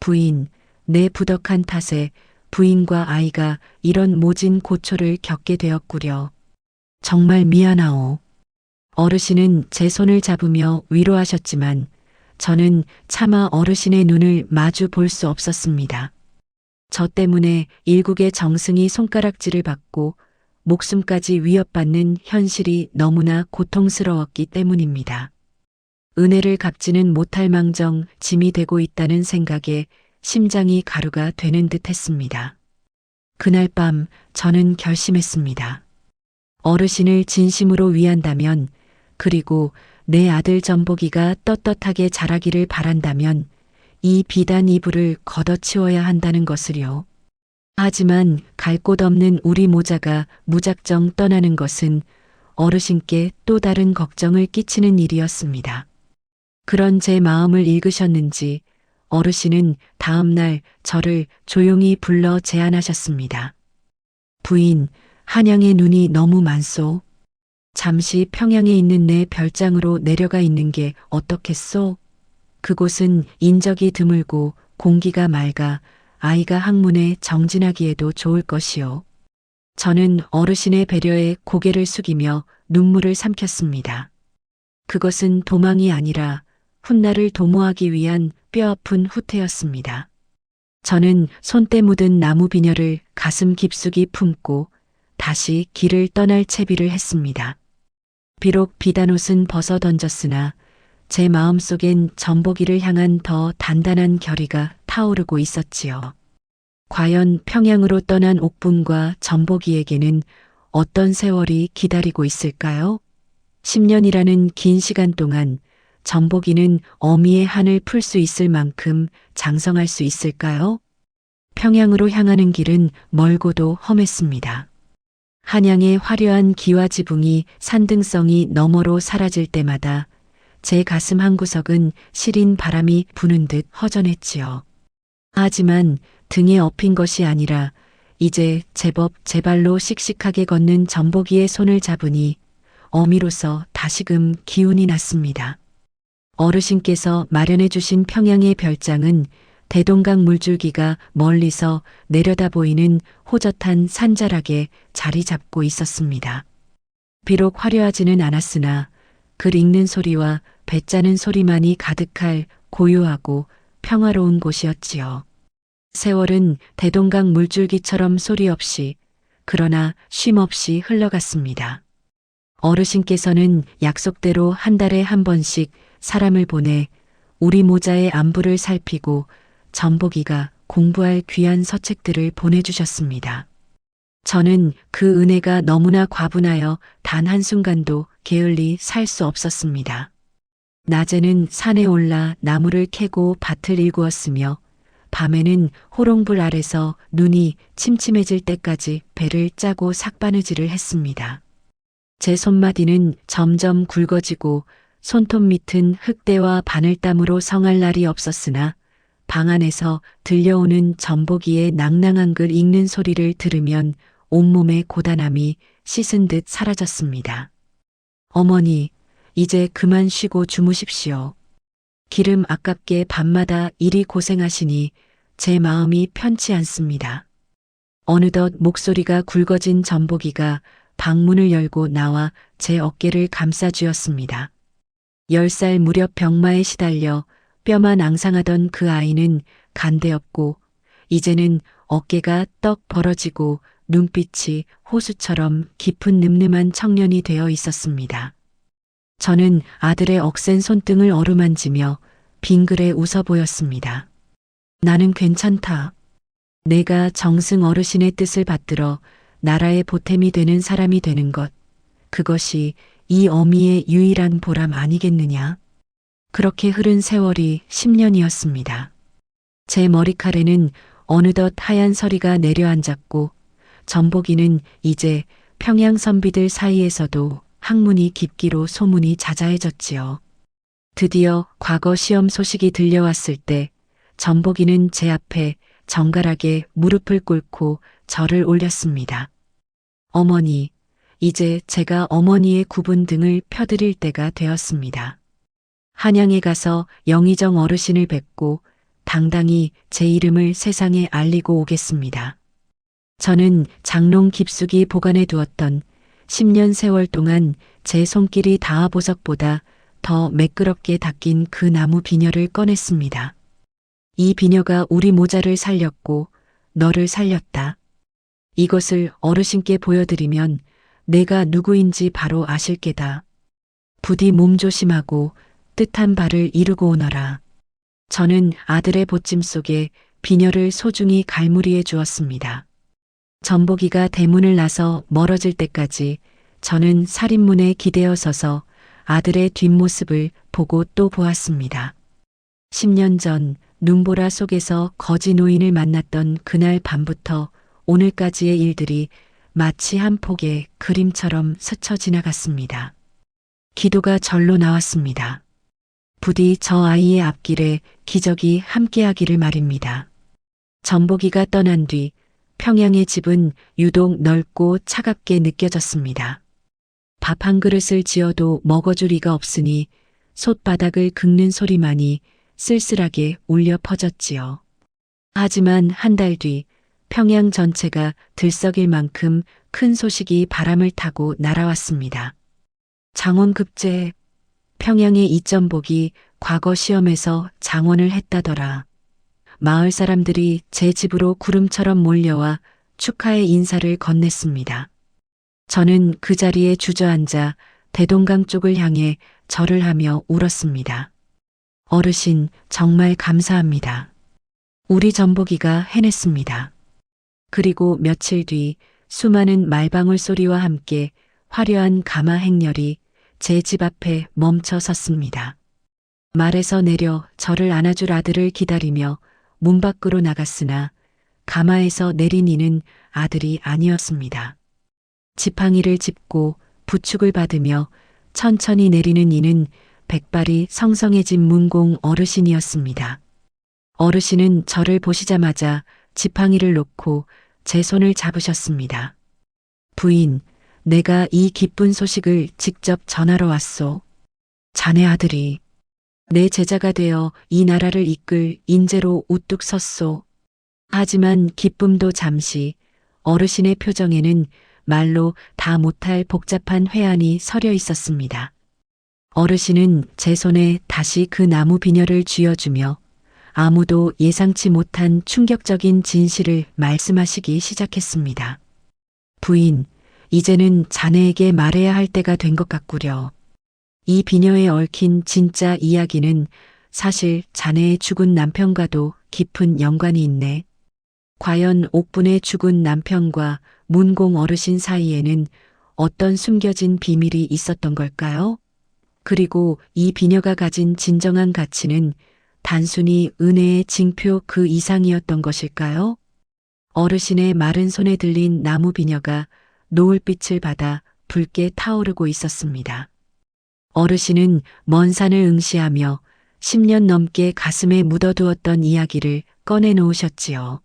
부인, 내 부덕한 탓에 부인과 아이가 이런 모진 고초를 겪게 되었구려. 정말 미안하오. 어르신은 제 손을 잡으며 위로하셨지만 저는 차마 어르신의 눈을 마주 볼 수 없었습니다. 저 때문에 일국의 정승이 손가락질을 받고 목숨까지 위협받는 현실이 너무나 고통스러웠기 때문입니다. 은혜를 갚지는 못할 망정 짐이 되고 있다는 생각에 심장이 가루가 되는 듯 했습니다. 그날 밤 저는 결심했습니다. 어르신을 진심으로 위한다면, 그리고 내 아들 전복이가 떳떳하게 자라기를 바란다면 이 비단 이불을 걷어치워야 한다는 것을요. 하지만 갈 곳 없는 우리 모자가 무작정 떠나는 것은 어르신께 또 다른 걱정을 끼치는 일이었습니다. 그런 제 마음을 읽으셨는지 어르신은 다음 날 저를 조용히 불러 제안하셨습니다. 부인, 한양의 눈이 너무 많소. 잠시 평양에 있는 내 별장으로 내려가 있는 게 어떻겠소? 그곳은 인적이 드물고 공기가 맑아 아이가 학문에 정진하기에도 좋을 것이요. 저는 어르신의 배려에 고개를 숙이며 눈물을 삼켰습니다. 그것은 도망이 아니라 훗날을 도모하기 위한 뼈아픈 후퇴였습니다. 저는 손때 묻은 나무 비녀를 가슴 깊숙이 품고 다시 길을 떠날 채비를 했습니다. 비록 비단옷은 벗어 던졌으나 제 마음속엔 전복이를 향한 더 단단한 결의가 타오르고 있었지요. 과연 평양으로 떠난 옥분과 전복이에게는 어떤 세월이 기다리고 있을까요? 10년이라는 긴 시간 동안 전복이는 어미의 한을 풀 수 있을 만큼 장성할 수 있을까요? 평양으로 향하는 길은 멀고도 험했습니다. 한양의 화려한 기와 지붕이 산등성이 너머로 사라질 때마다 제 가슴 한구석은 시린 바람이 부는 듯 허전했지요. 하지만 등에 업힌 것이 아니라 이제 제법 제 발로 씩씩하게 걷는 전복이의 손을 잡으니 어미로서 다시금 기운이 났습니다. 어르신께서 마련해 주신 평양의 별장은 대동강 물줄기가 멀리서 내려다 보이는 호젓한 산자락에 자리 잡고 있었습니다. 비록 화려하지는 않았으나 글 읽는 소리와 배 짜는 소리만이 가득할 고요하고 평화로운 곳이었지요. 세월은 대동강 물줄기처럼 소리 없이 그러나 쉼 없이 흘러갔습니다. 어르신께서는 약속대로 한 달에 한 번씩 사람을 보내 우리 모자의 안부를 살피고 전복이가 공부할 귀한 서책들을 보내주셨습니다. 저는 그 은혜가 너무나 과분하여 단 한순간도 게을리 살 수 없었습니다. 낮에는 산에 올라 나무를 캐고 밭을 일구었으며 밤에는 호롱불 아래서 눈이 침침해질 때까지 배를 짜고 삭바느질을 했습니다. 제 손마디는 점점 굵어지고 손톱 밑은 흙대와 바늘땀으로 성할 날이 없었으나 방 안에서 들려오는 전복이의 낭낭한 글 읽는 소리를 들으면 온몸의 고단함이 씻은 듯 사라졌습니다. 어머니, 이제 그만 쉬고 주무십시오. 기름 아깝게 밤마다 이리 고생하시니 제 마음이 편치 않습니다. 어느덧 목소리가 굵어진 전복이가 방문을 열고 나와 제 어깨를 감싸쥐었습니다. 10살 무렵 병마에 시달려 뼈만 앙상하던 그 아이는 간대없고 이제는 어깨가 떡 벌어지고 눈빛이 호수처럼 깊은 늠름한 청년이 되어 있었습니다. 저는 아들의 억센 손등을 어루만지며 빙그레 웃어 보였습니다. 나는 괜찮다. 내가 정승 어르신의 뜻을 받들어 나라의 보탬이 되는 사람이 되는 것, 그것이 이 어미의 유일한 보람 아니겠느냐. 그렇게 흐른 세월이 10년이었습니다. 제 머리칼에는 어느덧 하얀 서리가 내려앉았고 전복이는 이제 평양 선비들 사이에서도 학문이 깊기로 소문이 자자해졌지요. 드디어 과거 시험 소식이 들려왔을 때 전복이는 제 앞에 정갈하게 무릎을 꿇고 절을 올렸습니다. 어머니, 이제 제가 어머니의 굽은 등을 펴드릴 때가 되었습니다. 한양에 가서 영의정 어르신을 뵙고 당당히 제 이름을 세상에 알리고 오겠습니다. 저는 장롱 깊숙이 보관해 두었던 10년 세월 동안 제 손길이 닿아 보석보다 더 매끄럽게 닦인 그 나무 비녀를 꺼냈습니다. 이 비녀가 우리 모자를 살렸고 너를 살렸다. 이것을 어르신께 보여드리면 내가 누구인지 바로 아실 게다. 부디 몸 조심하고 뜻한 바를 이루고 오너라. 저는 아들의 보찜 속에 비녀를 소중히 갈무리해 주었습니다. 전복이가 대문을 나서 멀어질 때까지 저는 살인문에 기대어 서서 아들의 뒷모습을 보고 또 보았습니다. 10년 전 눈보라 속에서 거지 노인을 만났던 그날 밤부터 오늘까지의 일들이 마치 한 폭의 그림처럼 스쳐 지나갔습니다. 기도가 절로 나왔습니다. 부디 저 아이의 앞길에 기적이 함께하기를 말입니다. 전복이가 떠난 뒤 평양의 집은 유독 넓고 차갑게 느껴졌습니다. 밥 한 그릇을 지어도 먹어줄 이가 없으니 솥바닥을 긁는 소리만이 쓸쓸하게 울려 퍼졌지요. 하지만 한 달 뒤 평양 전체가 들썩일 만큼 큰 소식이 바람을 타고 날아왔습니다. 장원급제, 평양의 이전복이 과거 시험에서 장원을 했다더라. 마을 사람들이 제 집으로 구름처럼 몰려와 축하의 인사를 건넸습니다. 저는 그 자리에 주저앉아 대동강 쪽을 향해 절을 하며 울었습니다. 어르신, 정말 감사합니다. 우리 전복이가 해냈습니다. 그리고 며칠 뒤 수많은 말방울 소리와 함께 화려한 가마 행렬이 제 집 앞에 멈춰 섰습니다. 말에서 내려 저를 안아줄 아들을 기다리며 문 밖으로 나갔으나 가마에서 내린 이는 아들이 아니었습니다. 지팡이를 짚고 부축을 받으며 천천히 내리는 이는 백발이 성성해진 문공 어르신이었습니다. 어르신은 저를 보시자마자 지팡이를 놓고 제 손을 잡으셨습니다. 부인, 내가 이 기쁜 소식을 직접 전하러 왔소. 자네 아들이 내 제자가 되어 이 나라를 이끌 인재로 우뚝 섰소. 하지만 기쁨도 잠시, 어르신의 표정에는 말로 다 못할 복잡한 회한이 서려 있었습니다. 어르신은 제 손에 다시 그 나무 비녀를 쥐어주며 아무도 예상치 못한 충격적인 진실을 말씀하시기 시작했습니다. 부인, 이제는 자네에게 말해야 할 때가 된 것 같구려. 이 비녀에 얽힌 진짜 이야기는 사실 자네의 죽은 남편과도 깊은 연관이 있네. 과연 옥분의 죽은 남편과 문공 어르신 사이에는 어떤 숨겨진 비밀이 있었던 걸까요? 그리고 이 비녀가 가진 진정한 가치는 단순히 은혜의 징표 그 이상이었던 것일까요? 어르신의 마른 손에 들린 나무 비녀가 노을빛을 받아 붉게 타오르고 있었습니다. 어르신은 먼 산을 응시하며 10년 넘게 가슴에 묻어두었던 이야기를 꺼내놓으셨지요.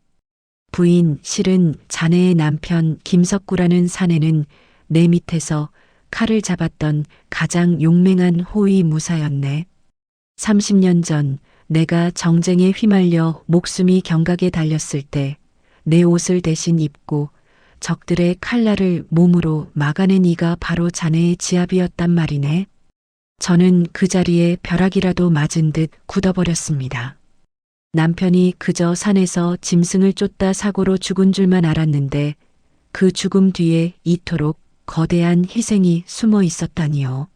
부인, 실은 자네의 남편 김석구라는 사내는 내 밑에서 칼을 잡았던 가장 용맹한 호위 무사였네. 30년 전 내가 정쟁에 휘말려 목숨이 경각에 달렸을 때 내 옷을 대신 입고 적들의 칼날을 몸으로 막아낸 이가 바로 자네의 지압이었단 말이네. 저는 그 자리에 벼락이라도 맞은 듯 굳어버렸습니다. 남편이 그저 산에서 짐승을 쫓다 사고로 죽은 줄만 알았는데 그 죽음 뒤에 이토록 거대한 희생이 숨어 있었다니요.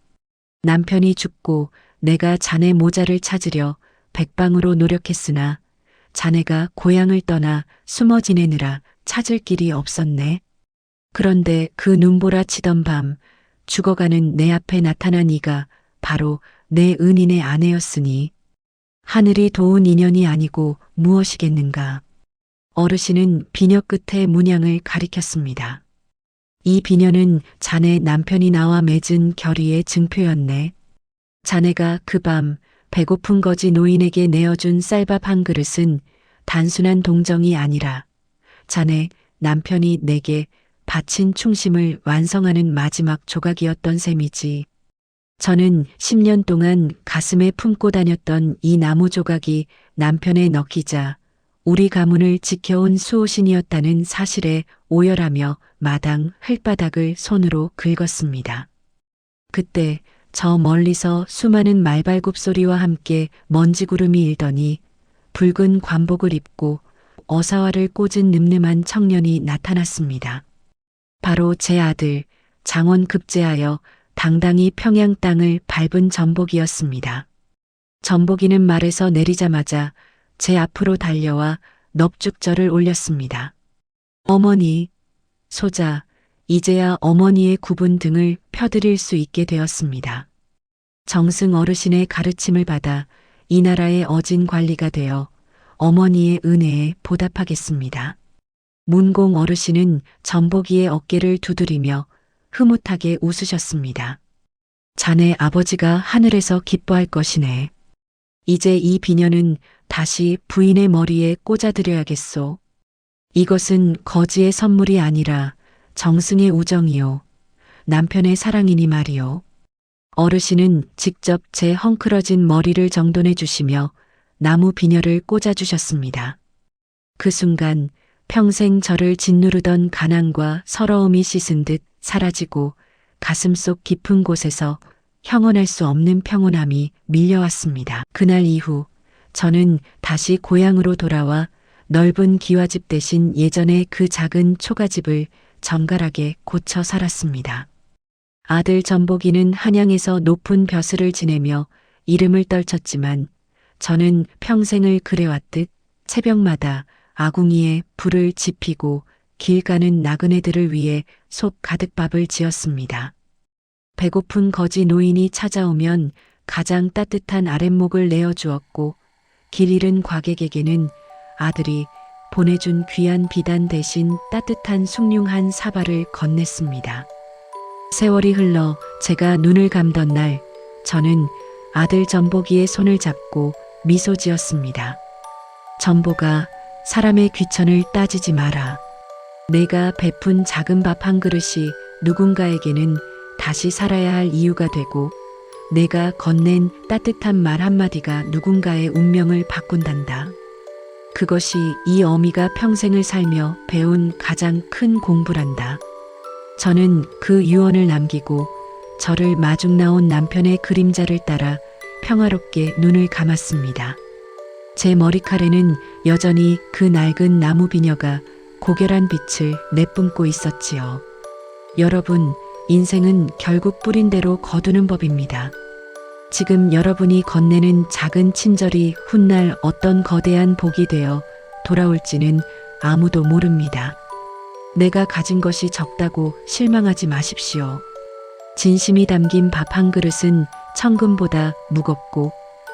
남편이 죽고 내가 자네 모자를 찾으려 백방으로 노력했으나 자네가 고향을 떠나 숨어 지내느라 찾을 길이 없었네. 그런데 그 눈보라 치던 밤 죽어가는 내 앞에 나타난 이가 바로 내 은인의 아내였으니 하늘이 도운 인연이 아니고 무엇이겠는가. 어르신은 비녀 끝에 문양을 가리켰습니다. 이 비녀는 자네 남편이 나와 맺은 결의의 증표였네. 자네가 그 밤 배고픈 거지 노인에게 내어준 쌀밥 한 그릇은 단순한 동정이 아니라 자네 남편이 내게 바친 충심을 완성하는 마지막 조각이었던 셈이지. 저는 10년 동안 가슴에 품고 다녔던 이 나무 조각이 남편에 넣기자 우리 가문을 지켜온 수호신이었다는 사실에 오열하며 마당 흙바닥을 손으로 긁었습니다. 그때 저 멀리서 수많은 말발굽 소리와 함께 먼지구름이 일더니 붉은 관복을 입고 어사화를 꽂은 늠름한 청년이 나타났습니다. 바로 제 아들 장원 급제하여 당당히 평양 땅을 밟은 전복이었습니다. 전복이는 말에서 내리자마자 제 앞으로 달려와 넙죽절을 올렸습니다. 어머니, 소자, 이제야 어머니의 굽은 등을 펴드릴 수 있게 되었습니다. 정승 어르신의 가르침을 받아 이 나라의 어진 관리가 되어 어머니의 은혜에 보답하겠습니다. 문공 어르신은 전복이의 어깨를 두드리며 흐뭇하게 웃으셨습니다. 자네 아버지가 하늘에서 기뻐할 것이네. 이제 이 비녀는 다시 부인의 머리에 꽂아드려야겠소. 이것은 거지의 선물이 아니라 정승의 우정이요. 남편의 사랑이니 말이요. 어르신은 직접 제 헝클어진 머리를 정돈해 주시며 나무 비녀를 꽂아주셨습니다. 그 순간 평생 저를 짓누르던 가난과 서러움이 씻은 듯 사라지고 가슴속 깊은 곳에서 형언할 수 없는 평온함이 밀려왔습니다. 그날 이후 저는 다시 고향으로 돌아와 넓은 기와집 대신 예전의 그 작은 초가집을 정갈하게 고쳐 살았습니다. 아들 전복이는 한양에서 높은 벼슬을 지내며 이름을 떨쳤지만 저는 평생을 그래왔듯 새벽마다 아궁이에 불을 지피고 길 가는 나그네들을 위해 속 가득 밥을 지었습니다. 배고픈 거지 노인이 찾아오면 가장 따뜻한 아랫목을 내어주었고 길 잃은 과객에게는 아들이 보내준 귀한 비단 대신 따뜻한 숭늉한 사발을 건넸습니다. 세월이 흘러 제가 눈을 감던 날 저는 아들 전복이의 손을 잡고 미소 지었습니다. 전복아, 사람의 귀천을 따지지 마라. 내가 베푼 작은 밥 한 그릇이 누군가에게는 다시 살아야 할 이유가 되고 내가 건넨 따뜻한 말 한마디가 누군가의 운명을 바꾼단다. 그것이 이 어미가 평생을 살며 배운 가장 큰 공부란다. 저는 그 유언을 남기고 저를 마중 나온 남편의 그림자를 따라 평화롭게 눈을 감았습니다. 제 머리칼에는 여전히 그 낡은 나무 비녀가 고결한 빛을 내뿜고 있었지요. 여러분, 인생은 결국 뿌린 대로 거두는 법입니다. 지금 여러분이 건네는 작은 친절이 훗날 어떤 거대한 복이 되어 돌아올지는 아무도 모릅니다. 내가 가진 것이 적다고 실망하지 마십시오. 진심이 담긴 밥 한 그릇은 천금보다 무겁고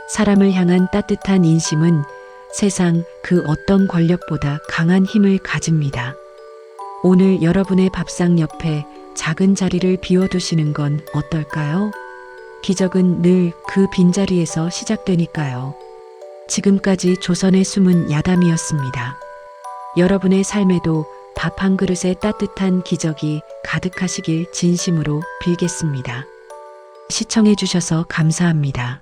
사람을 향한 따뜻한 인심은 세상 그 어떤 권력보다 강한 힘을 가집니다. 오늘 여러분의 밥상 옆에 작은 자리를 비워두시는 건 어떨까요? 기적은 늘 그 빈자리에서 시작되니까요. 지금까지 조선의 숨은 야담이었습니다. 여러분의 삶에도 밥 한 그릇의 따뜻한 기적이 가득하시길 진심으로 빌겠습니다. 시청해 주셔서 감사합니다.